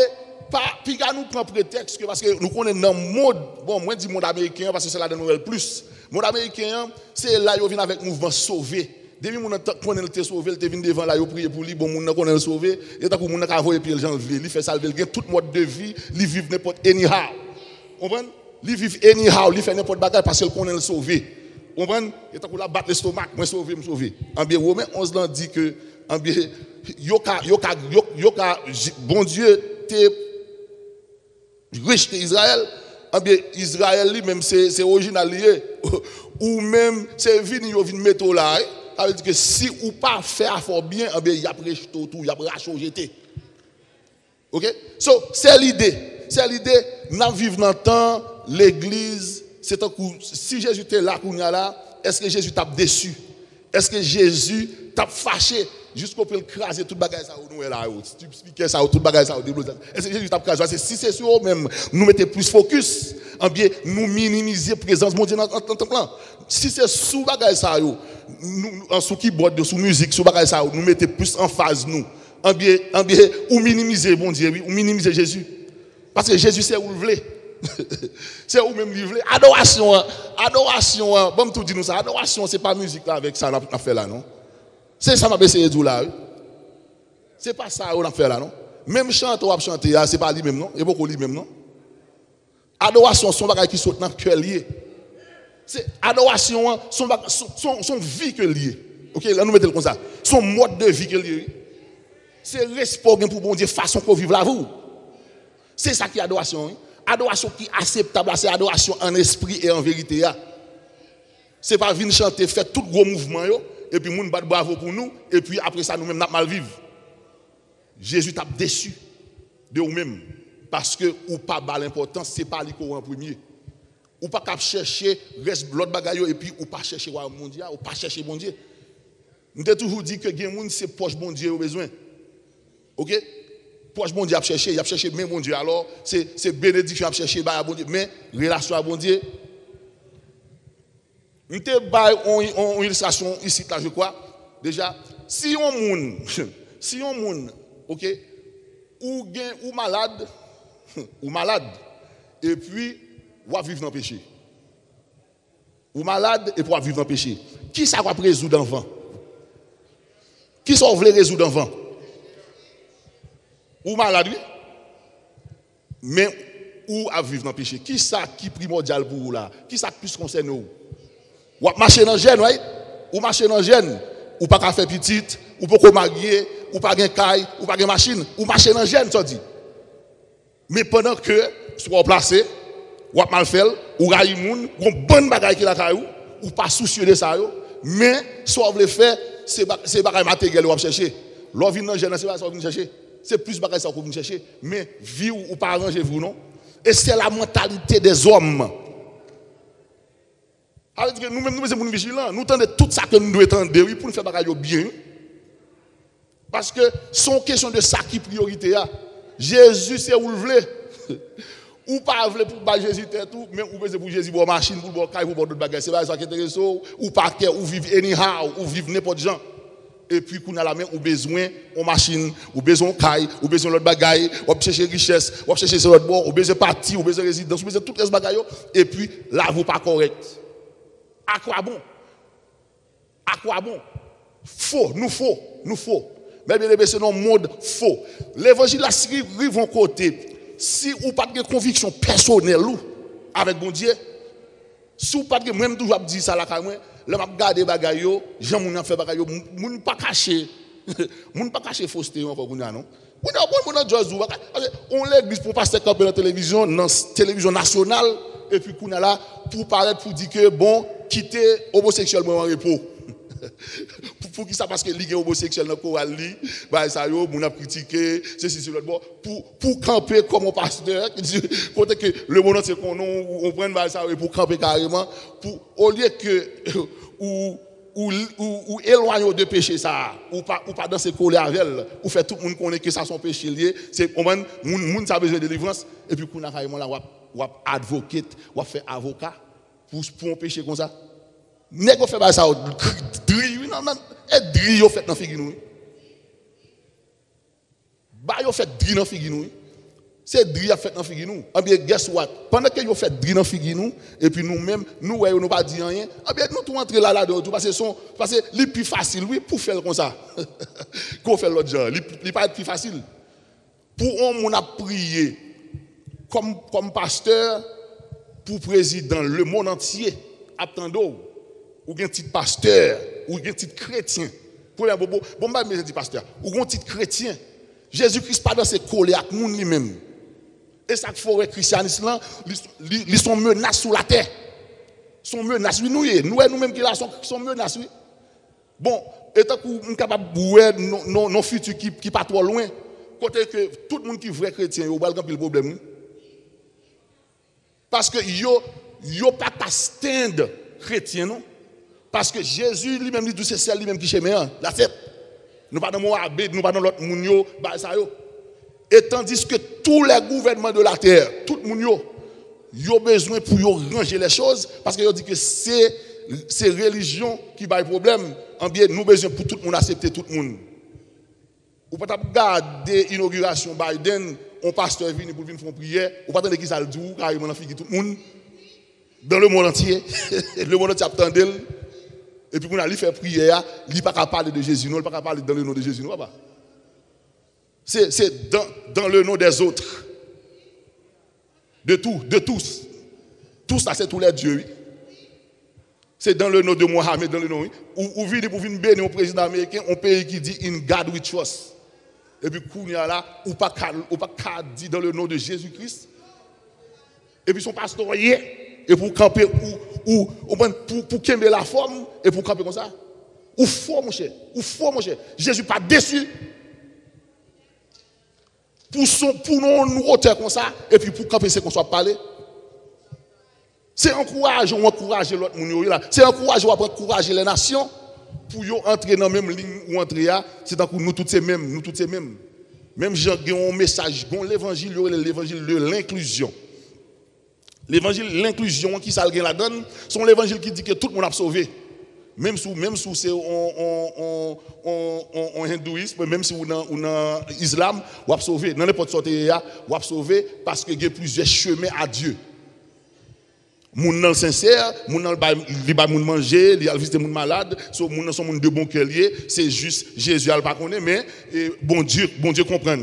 puis nous prend prétexte parce que nous connaissons dans le monde, bon, moi je dis monde américain parce que c'est là de nouvelles plus. Le monde américain, c'est là il vient avec le mouvement sauvé. Depuis mon connaît le sauvé, il vient devant là, il prie pour lui, bon monde connaît le sauvé, et tant que monde ka voyer puis les gens il fait ça, il gagne tout mode de vie, il vit n'importe anyhow. Comprenez? Il vit anyhow, il fait n'importe bagarre parce qu'il connaît le sauvé. Comprenez? Et tant que la battre l'estomac, moi sauver, me sauver. En bien Romains 11 là dit que en bien bon Dieu t'es rejeté Israël, eh bien Israël lui-même c'est original lié ou même c'est vini yo vinn mettre là, ça veut dire que si ou pas faire fort bien, eh bien il y a rejeté tout, il y a racheté jeté. OK? So c'est l'idée n'a vivre dans temps l'église, c'est un coup si Jésus était là qu'on y a là, est-ce que Jésus t'a déçu? Est-ce que Jésus t'a fâché? Jusqu'au peut craser toute bagaille ça nous est là si tu expliques ça toute bagaille ça est-ce que Jésus t'a crasé parce que si c'est sur même nous mettez plus focus en bien nous minimiser présence mon Dieu dans plan si c'est sous bagaille ça nous en sous keyboard sous musique sous bagaille ça nous mettez plus en phase nous en bien ou minimiser mon Dieu oui ou minimiser Jésus parce que Jésus c'est où le veut c'est où même livrer adoration bon tout dit nous ça adoration c'est pas musique là avec ça on a fait là non. C'est ça m'a essayé de dire là. C'est pas ça qu'on a fait là non. Même chante ou chanter c'est pas lui même non, il y a beaucoup lui même non. Adoration son bagage qui saute dans cœur lié. C'est adoration son vie que lié. OK, là nous mettons comme ça. Son mode de vie que lié. C'est respect pour bon Dieu façon qu'on vive la vie. C'est ça qui est adoration. Adoration qui est acceptable, c'est adoration en esprit et en vérité. C'est pas venir chanter faire tout gros mouvement yo. Et puis, moun bat bravo pour nous, et puis après ça, nous-mêmes, nous mal vivre. Jésus t'a déçu de vous-même, parce que ou pas bas l'importance, c'est pas lui qui en premier. Ou pas qu'à chercher l'autre bagaille, et puis ou pas chercher le mondial, ou pas chercher bon Dieu. Nous avons toujours dit que les gens, c'est poche bon Dieu au besoin. OK? Poche bon Dieu à chercher, il a cherché même bon Dieu. Alors, c'est bénédiction à chercher, bon Dieu. Mais, relation à bon Dieu, nous avons une illustration ici, là, je crois. Déjà, si on moun, OK, ou malade, et puis, ou vivre dans le péché. Ou malade, et puis, vivre dans le péché. Qui ça va résoudre enfant? Qui ça veut résoudre enfant? Ou malade, oui? Mais, ou à vivre dans le péché. Qui ça qui est primordial pour vous là? Qui ça plus concerne vous? Ou marcher dans gêne, ouais? Ou marcher dans gêne, ou pas faire petite, ou pas marier, ou pas gain caille, ou pas gain machine, ou marcher dans gêne, ça dit. Mais pendant que soit placé, ou mal fait, ou raïmoun, ou bonne bagaille qui la caillou, ou pas soucieux de ça yo, mais soit vous le faire, c'est bagaille matériel ou chercher. L'on vient dans gêne, c'est pas ça vous chercher. C'est plus bagaille ça que vous chercher, mais vie ou pas arranger vous non. Et c'est la mentalité des hommes. Alors, nous-mêmes, nous sommes vigilants. Nous attendons tout ça que nous devons attendre pour nous faire des choses bien. Parce que c'est une question de ça qui est priorité. Jésus, c'est où le veut. Ou pas veut pour Jésus, tout, mais ou besoin pour Jésus, pour machine, pour caille, pour d'autres bagages. C'est pas ça qui est intéressant. Ou pas que, ou vivre anyhow, ou vivre n'importe gens. Et puis, qu'on a la main, ou besoin de machine, ou besoin de caille, ou besoin de l'autre bagaille, ou chercher richesse, ou chercher sur l'autre bord, ou besoin de parti, ou besoin de résidence, ou besoin de toutes les bagailles. Et puis, là, vous pas correct. À quoi bon? À quoi bon? Faux, nous faux. Mais bien, c'est un monde faux. L'évangile là, si vous vont côté, si vous n'avez pas de conviction personnelle avec bon Dieu, si vous n'avez pas de même toujours dire ça là, le m'a garder bagaille yo, j'en moun fait bagaille yo, moun pas cacher. Moun pas cacher fausseté encore non. On l'église pour passer camper dans la télévision nationale et puis qu'on a là pour paraître pour dire que bon quitter homosexuel en repos. Pour qui ça parce que ligue homosexuel dans choral li, bah ça yo moun a critiqué, ceci sur l'autre bord pour camper comme un pasteur qui dit côté que le monde c'est qu'on prenne bah ça pour camper carrément pour au lieu que ou ou éloigner de péché ça, ou pas danser coller avec elle, ou faire tout le monde connaît que ça son péché lié, c'est on monde ça besoin de délivrance et puis qu'on a carrément là ou advocate, ou fait avocat pour un péché comme ça. Nèg fait pas ça, dri non et dri yo fait dans figi nous. Ba yo fait dri dans figi nous. C'est dri a fait dans figi nous. En bien guess what? Pendant que yo fait dri dans figi nous et puis nous même nous ouais nous pas dit rien. En bien nous tout entrer là dedans parce que li plus facile oui pour faire comme ça. Qu'on fait l'autre genre, li pas plus facile. Pour on a prié comme pasteur pour président le monde entier attendons ou un titre pasteur ou un titre chrétien. Premier bon pas me dit pasteur ou un titre chrétien. Jésus-Christ pas dans ses collés avec monde lui-même. Et ça qu'il faut le christianisme là, ils sont menaces sur la terre. Sont menaces nous-mêmes qui là sont menaces oui. Bon, étant que nous capable bouer nos futurs qui pas trop loin, côté que tout le monde qui est vrai chrétien, il va le problème. Parce que yo pas ta stand chrétien non. Parce que Jésus lui-même dit c'est celle lui-même qui chez moi. La tête. Nous pas dans Moabed, nous pas dans l'autre moun yo, ba ça yo. Et tandis que tous les gouvernements de la terre, tout le monde yo besoin pour yo ranger les choses parce que yo dit que c'est religion qui ba problème. En bien nous besoin pour tout le monde accepter tout le monde. Ou pas garder inauguration Biden, on pasteur vient pour venir faire prière, ou pas attendre qui ça le dit carrément dans figi tout le monde dans le monde entier. Le monde entier attendait. Et puis, pour aller faire prière, il n'est pas capable de parler de Jésus, non, il n'est pas capable de parler dans le nom de Jésus, non, papa. C'est dans le nom des autres. De tous. Tous, ça, c'est tous les dieux, oui. C'est dans le nom de Mohamed, dans le nom, oui. Ou venir pour venir bénir au président américain, un pays qui dit in God we trust. Et puis, Kounia là, ou pas dit dans le nom de Jésus-Christ. Et puis, son pasteur, et pour camper pour camper la forme et pour camper comme ça ou fort mon cher Jésus pas déçu pour nous hauteur comme ça et puis pour camper c'est qu'on soit parler c'est encourager l'autre monde là c'est encourager les nations pour yo entrer dans même ligne ou entrer c'est tant que nous toutes ces mêmes Jean un message l'évangile de l'inclusion. L'évangile, l'inclusion qui ça la donne, sont l'évangile qui dit que tout le monde a sauvé. Même si c'est en hindouisme, même si on dans l'islam, on a sauvé. Dans n'importe sortie, on a sauvé parce qu'il y a plusieurs chemins à Dieu. Moun nan sincère, moun nan li ba moun manger, li al visiter moun malade, so moun nan son moun de bon cœur lié, c'est juste Jésus al pas connaît mais bon Dieu comprend.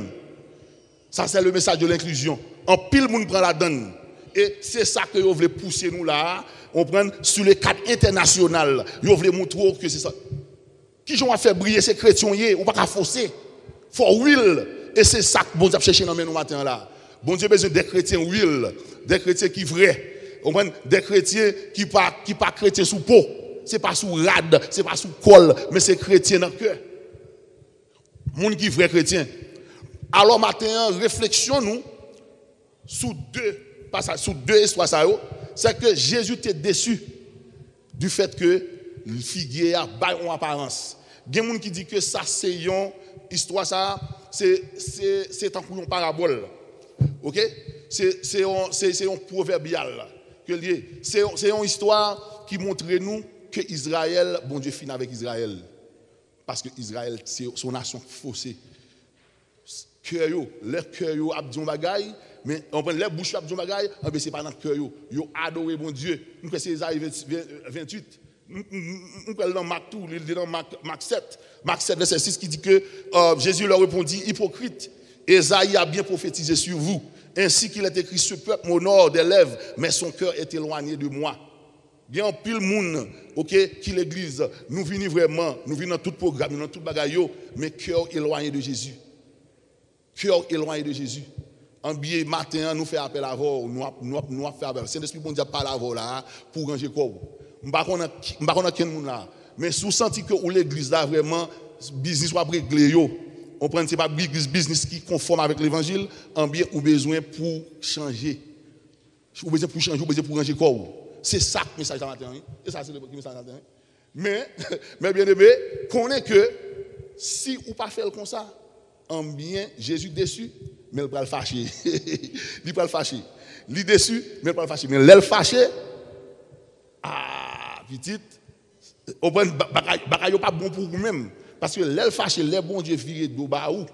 Ça c'est le message de l'inclusion. En pile moun prend la donne. Et c'est ça que vous voulez pousser nous là, on prend sur le cadre international. Vous voulez montrer que c'est ça. Qui j'ont fait briller ces chrétiens, on pas qu'à forcer. For will. Et c'est ça que bon Dieu cherche dans nous matin là. Bon Dieu besoin des chrétiens will, des chrétiens qui vrais. On prend des chrétiens qui pas chrétiens sous peau. C'est pas sous rade, c'est pas sous col, mais c'est chrétien dans le cœur. Monde qui vrai chrétien. Alors matin réflexion nous sous deux histoires ça c'est que Jésus était déçu du fait que le figuier a une apparence. Il y a des gens qui disent que ça c'est une histoire ça c'est un une parabole. OK? C'est un proverbial que c'est une histoire qui montre nous que Israël bon Dieu finit avec Israël parce que Israël c'est son nation faussée. Leur cœur yo a dit un bagaille mais on prend les bouches a dit un bagaille mais c'est pas dans cœur yo adoré bon Dieu nous que c'est Isaïe 28 nous parle dans Marc tout dans Marc 7 verset 6 qui dit que Jésus leur répondit hypocrite Isaïe a bien prophétisé sur vous ainsi qu'il est écrit ce peuple m'honore des lèvres mais son cœur est éloigné de moi. Bien pile monde OK qui l'église nous venons vraiment nous venons dans tout programme dans tout bagaille mais cœur éloigné de Jésus. Cœur éloigné de Jésus. En biais matin, nous faisons appel à vous, nous faisons appel. Saint-Esprit, bon Dieu, parle à vous là, pour ranger quoi. Je ne sais pas qui est là. Mais si vous sentez que l'église là, vraiment, business soit réglé, on prend pas business qui est conforme avec l'évangile, en biais, ou besoin pour changer. Ou besoin pour changer, ou besoin pour ranger quoi. C'est ça le message de matin. Et ça, c'est le message de matin. Mais bien aimé, connaît que si ou pas faire comme ça, en bien, Jésus déçu, mais il va le fâcher. Il va le fâcher. Il est déçu, mais il va le fâcher. Mais l'aile fâché, petite, au point bagaille pas bon pour vous-même. Parce que l'aile fâché, les bon Dieu viré de bas où.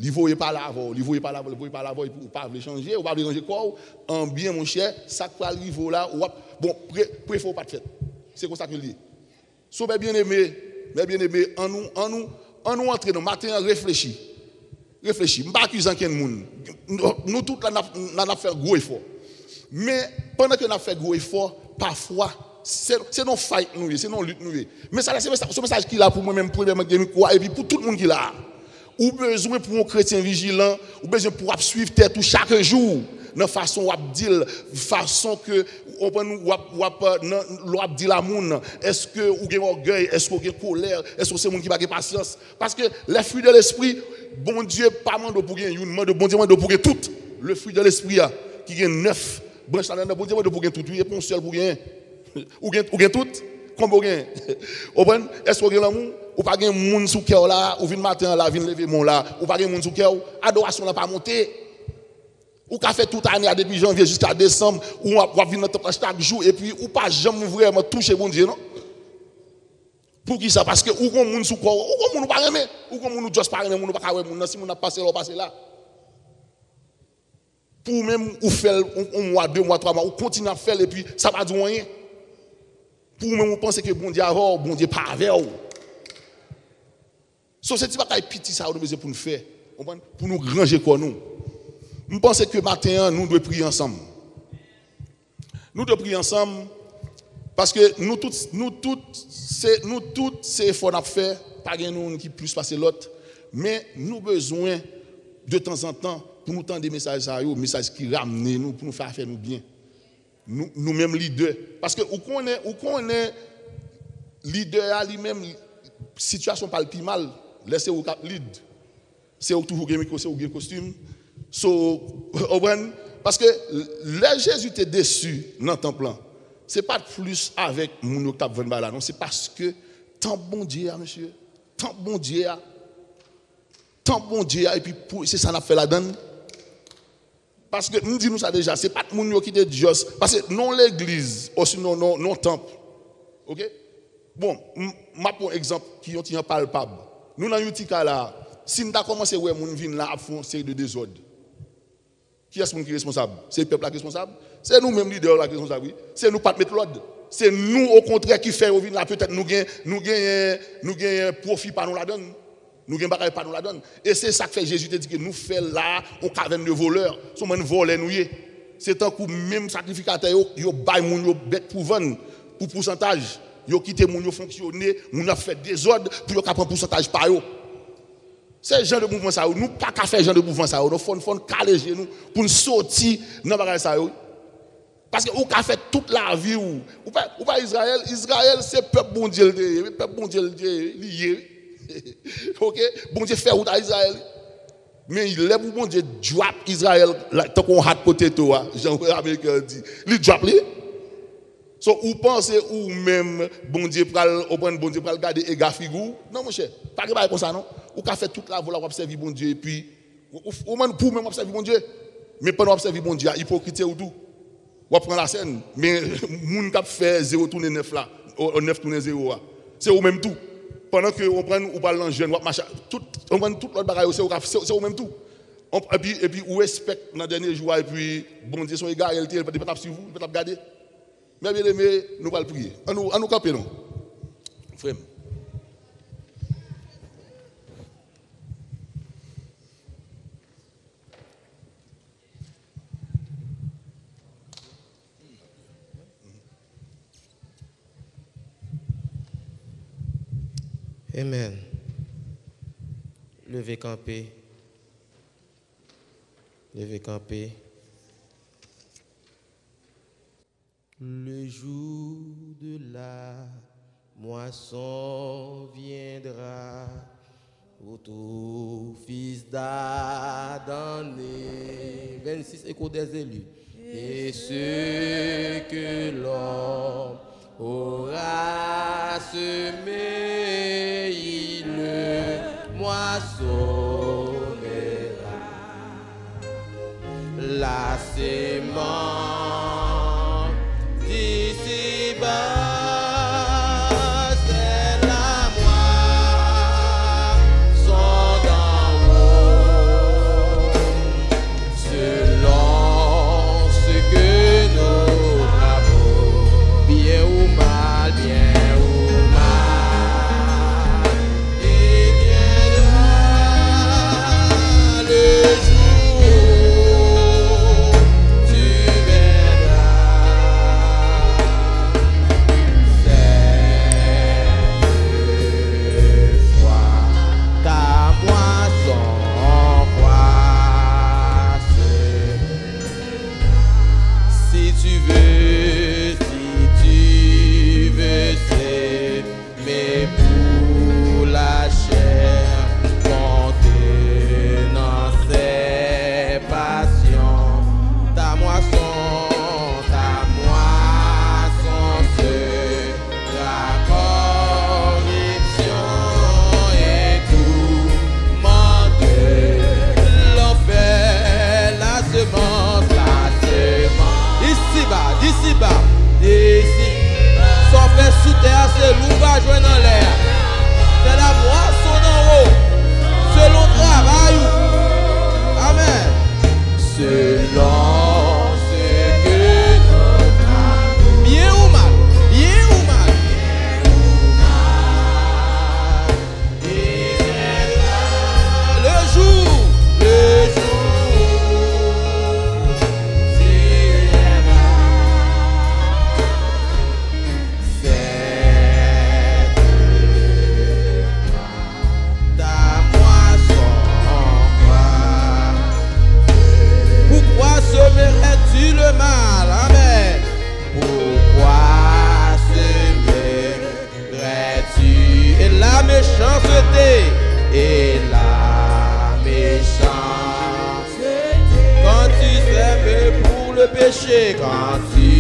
Il ne voyait pas l'avant, il ne voyait pas l'avant, il ne voyait pas l'avant, il ne pas changer, ou pas changer quoi, en bien mon cher, ça peut arriver là, bon, préfère pas de fête. C'est comme ça que je dis. So, mes bien-aimés, en nous entrer dans le matin, réfléchis. Réfléchis. Je ne suis pas accusant quelqu'un. Nous tous, nous avons fait un gros effort. Mais pendant que nous avons fait un gros effort, parfois, c'est non fight nous, c'est non lutte nous. Mais ça, c'est ce message qu'il a pour moi-même, pour et puis pour tout le monde qui l'a. Ou besoin pour un chrétien vigilant, ou besoin pour suivre tête chaque jour, de façon à dire, façon que on dit la moun, est-ce que ou gen orgueil, est-ce que ou colère, est-ce que c'est monde qui pas de patience, parce que les fruits de l'esprit, bon Dieu pas mande pour gen une, mande bon Dieu mande pour gen tout. Le fruit de l'esprit qui gen 9 branches là dedans, bon Dieu mande pour gen tout, il est seul pour gen ou gen tout. Comme gen. Est-ce que gen l'amour ou pas gen moun sou cœur là, ou vinn matin là, vinn lever mon là, ou pas gen moun sou cœur, adoration là pas monter. Ou qu'a fait toute année depuis janvier jusqu'à décembre, ou va venir dans temple chaque jour et puis ou pas jamais vraiment toucher bon Dieu non. Pour qui ça? Parce que ou gon moun sou corps, ou gon moun pas aimer, ou gon moun juste pas aimer, moun pas aimer moun si moun a passé là, passer là. Pour même ou faire un mois, 2 mois, 3 mois, ou continuer à faire et puis ça va dire rien. Pour même penser que bon Dieu avant, bon Dieu pas avec vous. So c'est pas petit ça nous besoin pour nous faire, pour nous ranger quoi nous. Je pense que matin nous devons prier ensemble. Nous devons prier ensemble parce que nous toutes c'est effort à faire, pas nous qui plus passer l'autre, mais nous besoin de temps en temps pour nous entendre des messages qui ramènent nous pour nous faire nous bien. Nous-mêmes leaders. Parce que où qu'on est leader à lui-même, situation pas le plus mal, laissez au cap lead. C'est toujours au micro, c'est au costume. Parce que là Jésus était déçu dans le temple. Ce n'est pas plus avec mon qui venu là, non, c'est parce que tant bon Dieu, monsieur, tant bon Dieu, et puis c'est ça qu'on a fait la donne. Parce que nous disons ça déjà, ce n'est pas tout le monde qui est Dieu. Parce que non l'église, aussi non temple. Ok? Bon, je prends un exemple qui est palpable. Nous, dans Utica là, si nous avons commencé à voir les gens là à faire une série de désordres, qui est-ce qui est responsable? C'est le peuple qui est responsable? C'est nous-mêmes leaders qui sont responsables. C'est nous pas mettre l'ordre. C'est nous, au contraire, qui fait là, peut-être nous gagnons profit par nous la donne. Nous gagnons pas nous la donne. Et c'est ça que fait Jésus te dit que nous faisons là, on caverne de voleurs, sont même volés nous. C'est tant que même sacrificateur, yo bail moun yo bête pour vendre, pour pourcentage. Yo quitté moun yo fonctionner, moun a fait des ordres pour yo prendre pourcentage par yo. C'est le genre de mouvement ça, nous pas qu'à faire genre de mouvement ça, nous faut caler nous pour nous sortir dans bagage ça. Parce que ou qu'a fait toute la vie ou pas Israël c'est peuple bon Dieu, peuple bon Dieu lié. OK, bon Dieu fait route à Israël. Mais il est pour bon Dieu drop Israël tant qu'on hot potato, Jean-Américain dit. Il drop lui. So ou pensez ou même bon Dieu pral garder égard figure. Non mon cher, pas que comme ça non. Ou qu'a fait toute la voie pour observer bon Dieu et puis ou même pour même observer bon Dieu. Mais pendant observer bon Dieu, hypocrite ou tout. Ou prend la scène, mais moun qui fait 0 tourner 9 là, 9 tourner 0 c'est au même tout. Pendant que on prend ou parle en jeune, on prend toute l'autre bagaille c'est au même tout. Et puis ou respecte dans dernier jour et puis bon Dieu son égard, il peut pas sur vous, il peut pas garder. Mais bien aimé, nous allons prier. À nous camper non. Frère.
Amen. Levez camper. Levez camper. Le jour de la moisson viendra, ô tout fils d'Adam, 26 échos des élus, et ce que l'homme aura semé, il le moissonnera. La sémence d'ici-bas.
C'est l'eau va jouer dans l'air. C'est la moisson en haut. Selon travail. Amen. Selon ce que nous avons. Bien ou mal. Bien ou mal. Le jour. Semerais-tu le mal? Amen. Pourquoi semerais-tu et la méchanceté? Et la méchanceté. Quand tu sèmes pour le péché, quand tu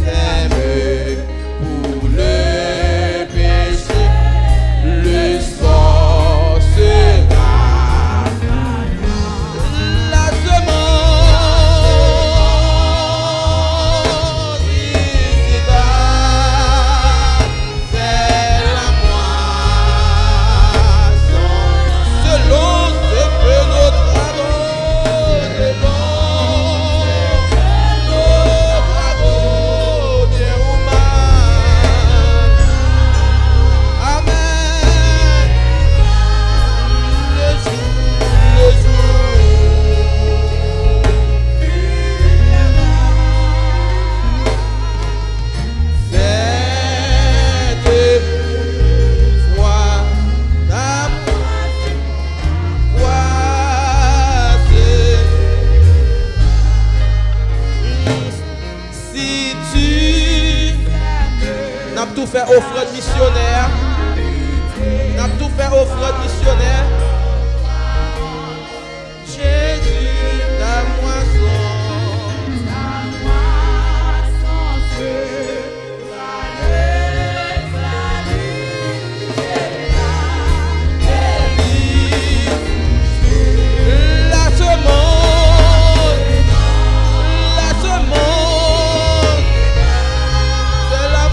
sèmes pour le péché, le sort sera. N'a tout fait offre missionnaire. N'a tout fait offre missionnaire. Jésus, ta moisson. La semence. La semence. C'est la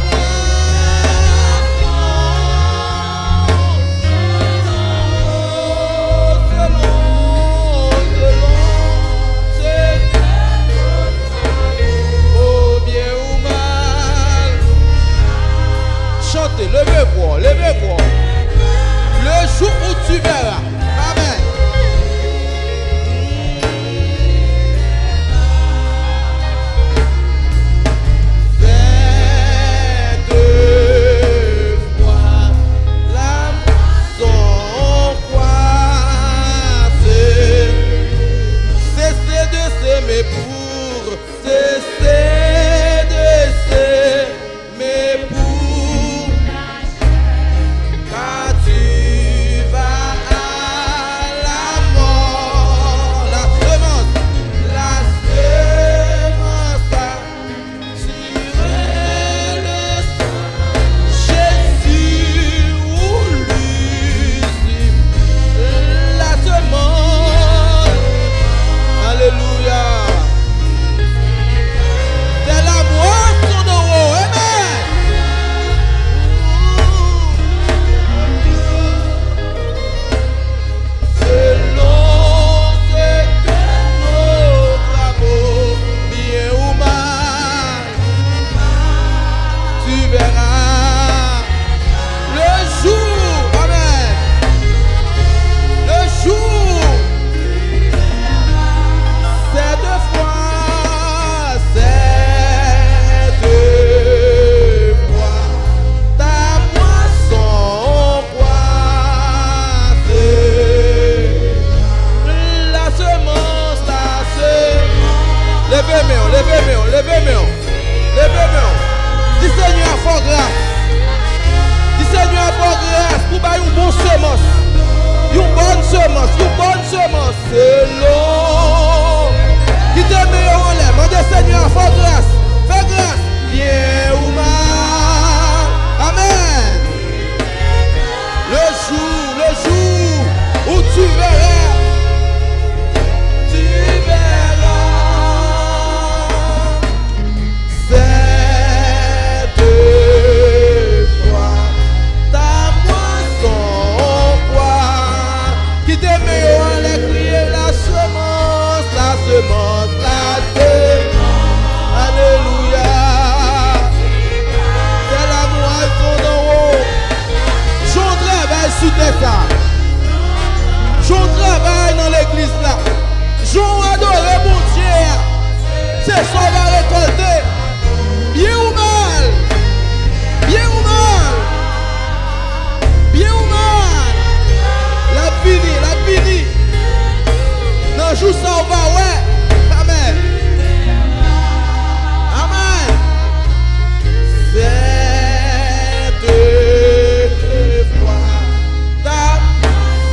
levez-vous, levez-vous. Le jour où tu verras. Amen. Cette fois, la moisson croissait. Cessez de s'aimer pour cesser de s'aimer pour. Car tu vas verras le jour, amen, le jour, cette fois, ta moisson croissée, la semence, levez main, levez main, levez main, levez main. Dis Seigneur, fort grâce. Dis Seigneur, fort grâce pour bailler une bonne semence. Une bonne semence, une bonne semence. C'est long. Qui te met en l'air. Mandez Seigneur, fort grâce. Fais grâce. Bien ou mal. Amen. Le jour où tu verras. Tu verras. Alléluia. C'est la moisson d'en haut. J'en travaille sous tes femmes. J'en travaille dans l'église là. J'en adore mon Dieu. C'est ça qu'on va récolter. Bien ou mal. Bien ou mal. Bien ou mal. La fini. Non, joue ça, on va, ouais. Amen. Amen. Cette fois, ta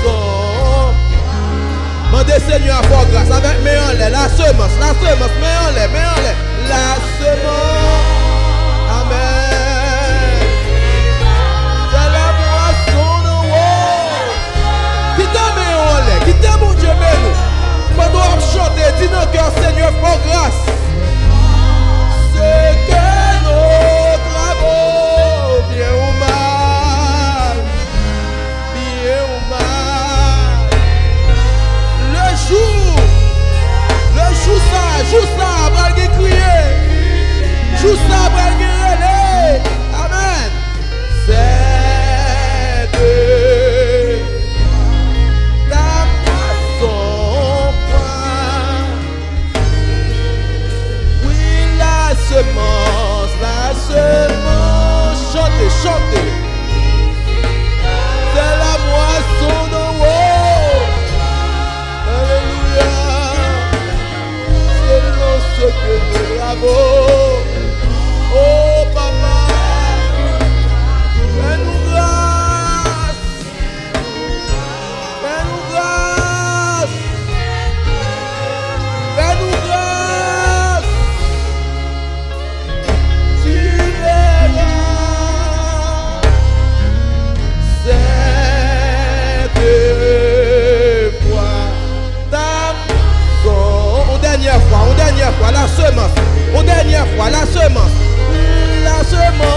son. Mandez Seigneur fort grâce avec mes en l'air. La semence, mets en l'air. La semence. Amen. C'est la moisson de haut. Qui t'a mis en l'air, qui t'a mon Dieu, mais nous. Pendant qu'on chante, dis dans le cœur, Seigneur, fort grâce. C'est que nos travaux, bien ou mal, le jour ça, va le crier, jour ça, va le relais, amen. C'est ta moisson. La semence, chantez. C'est la moisson d'en haut. Alléluia. Selon ce que nous avons. Oh papa, fais-nous grâce. Fais-nous grâce. Fais-nous grâce. Tu verras cette fois ta moisson. Une dernière fois, la semence. Une dernière fois, la semence. La semence.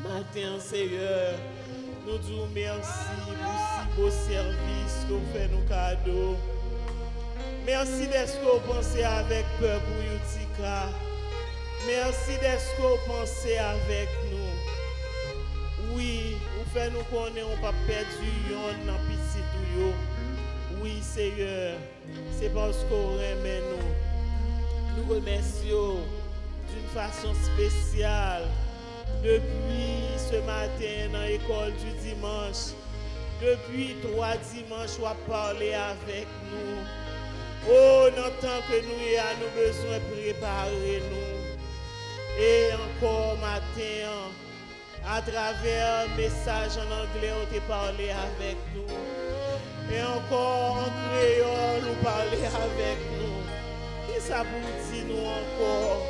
Matin, Seigneur, nous disons merci pour si beau service qu'on fait nos cadeaux. Merci d'être qu'on pense avec peuple pour Youtika. Merci d'être qu'on pensez avec nous. Oui, vous faites nous connaître, on pas perdu yon dans petit tout yo. Oui, Seigneur, c'est parce qu'on remet nous. Nous remercions d'une façon spéciale depuis ce matin dans l'école du dimanche. Depuis 3 dimanches, on a parlé avec nous. Oh, dans le temps que nous avons besoin de préparer nous. Et encore matin, à travers un message en anglais, on t'a parlé avec nous. Et encore en créole, nous parler avec nous. Qui ça vous dit nous encore?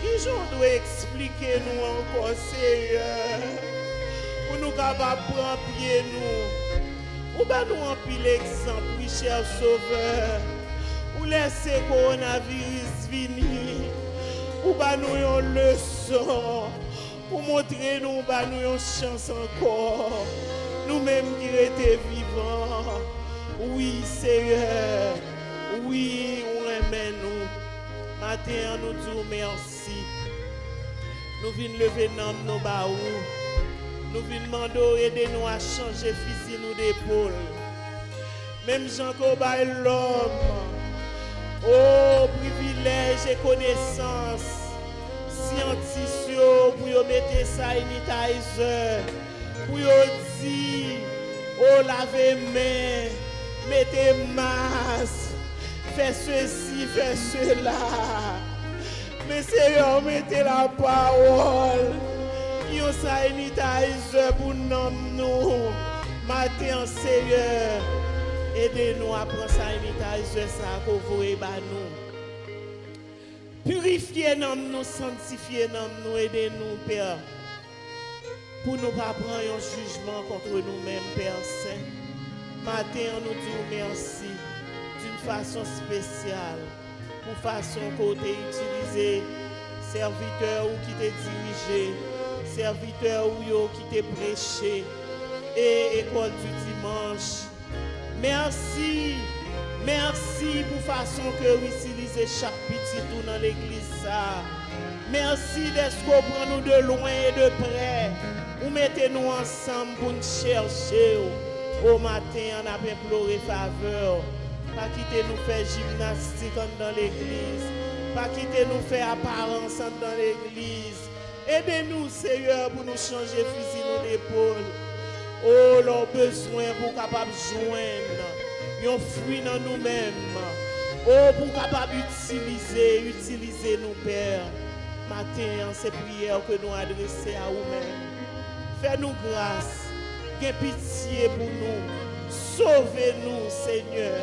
Qui j'en dois expliquer nous encore, Seigneur? Pour nous capables de prendre pied nous. Ou bien nous en pile exemple, oui, cher Sauveur. Ou laisser le coronavirus venir. Ou bien nous une leçon. Pour montrer nous, nous une chance encore. Nous-mêmes qui étions vivants. Oui, Seigneur. Oui, on aime nous. Matin, nous disons merci. Nous venons lever nos baous. Nous venons demander aider-nous à changer fusil nous d'épaule. Même Jean Cobaye l'homme. Oh, privilège et connaissance. Scientifique pour mettre sanitizer. Pour dire, oh, lavez main, mettez masque. Fais ceci, fais cela. Mais Seigneur, mettez la parole. Yon sanitizer pour nous. Matin, Seigneur, aidez-nous à prendre sanitizer ça qu'on voit nous. Purifiez nous, sanctifiez nous, aidez-nous, Père. Pour nous pas prendre un jugement contre nous-mêmes, Père Saint. Matin, nous disons merci d'une façon spéciale, pour façon qu'on t'a utilisé, serviteur ou qui t'a dirigé, serviteur ou qui t'a prêché, et école du dimanche. Merci, merci pour façon que vous utilisez chaque petit tout dans l'église. Merci d'être qu'on prend nous de loin et de près. Vous mettez-nous ensemble pour nous chercher. Au matin, on a imploré faveur. Pas quitter nous faire gymnastique dans l'église. Pas quitter nous faire apparence dans l'église. Aidez-nous, Seigneur, pour nous changer fusil d'épaule. Oh, leur besoin pour capable joindre. Yon fruit dans nous-mêmes. Oh, pour capable utiliser nous, Père. Matin, ces prières que nous adressons à vous-mêmes. Fais-nous grâce. Gain pitié pour nous. Sauvez-nous, Seigneur.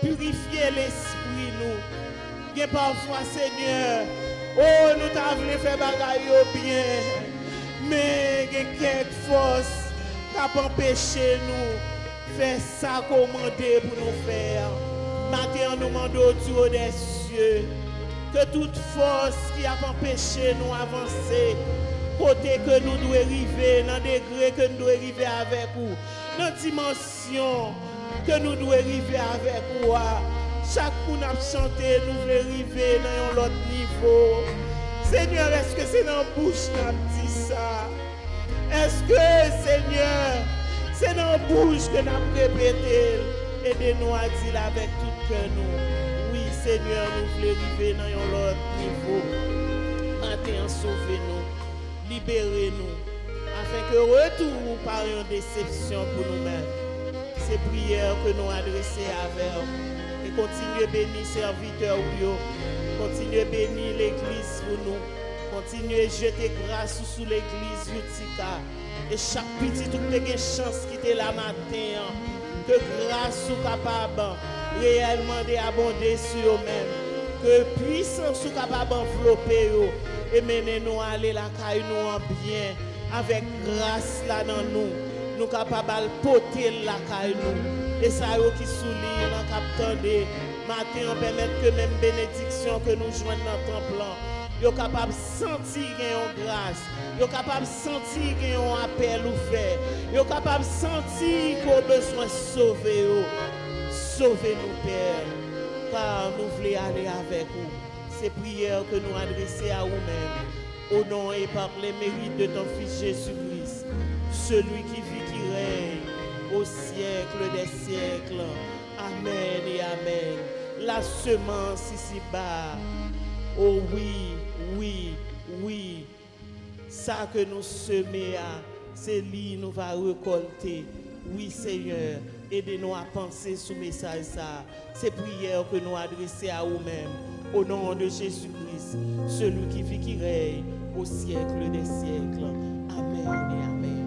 Purifiez l'esprit nous. Gain parfois, Seigneur. Oh, nous t'avons fait bagaille bien. Mais gain quelques forces qui empêché nous. Fais ça commander pour nous faire. Matin, nous demandons au Dieu des cieux que toute force qui a empêché nous avancer, côté que nous devons arriver, dans le degré que nous devons arriver avec vous, dans la dimension que nous devons arriver avec vous. Chaque coup nous chanté, nous voulons arriver dans un autre niveau. Seigneur, est-ce que c'est dans la bouche que nous dit ça? Est-ce que, Seigneur, c'est dans la bouche que nous répété? Aidez-nous à dire avec tout cœur nous. Oui, Seigneur, nous voulons arriver dans un autre niveau. Matin, sauvez-nous, libérez-nous, afin que retour par une déception pour nous-mêmes. Ces prières que nous adressons avec et continuez à bénir serviteurs ou continuez à bénir l'église pour nous. Continuez à jeter grâce sous l'église Utica. Et chaque petit tout a une chance qui était là matin. Que grâce soit capable réellement d'abonder sur eux-mêmes. Que puissance soit capable d'envelopper et mener nous à aller la caille nous en bien. Avec grâce là dans nous. Nous capables de porter la caille nous. Et ça qui souligne dans captant des matin on permet que même bénédiction que nous joignons dans ton plan. Yo capable sentir une grâce, yo capable sentir un appel ouvert, yo capable sentir qu'on a besoin de sauver. Sauvez-nous, Père, car nous voulons aller avec vous. ces prières que nous adressons à nous-mêmes, au nom et par les mérites de ton Fils Jésus-Christ, celui qui vit, qui règne au siècle des siècles. Amen et amen. La semence ici-bas, oh oui, oui, oui, ça que nous semons, c'est lui nous va récolter. Oui Seigneur, aidez-nous à penser sous message ça, ces prières que nous adressons à nous-mêmes, au nom de Jésus-Christ, celui qui vit, qui règne au siècle des siècles. Amen et amen.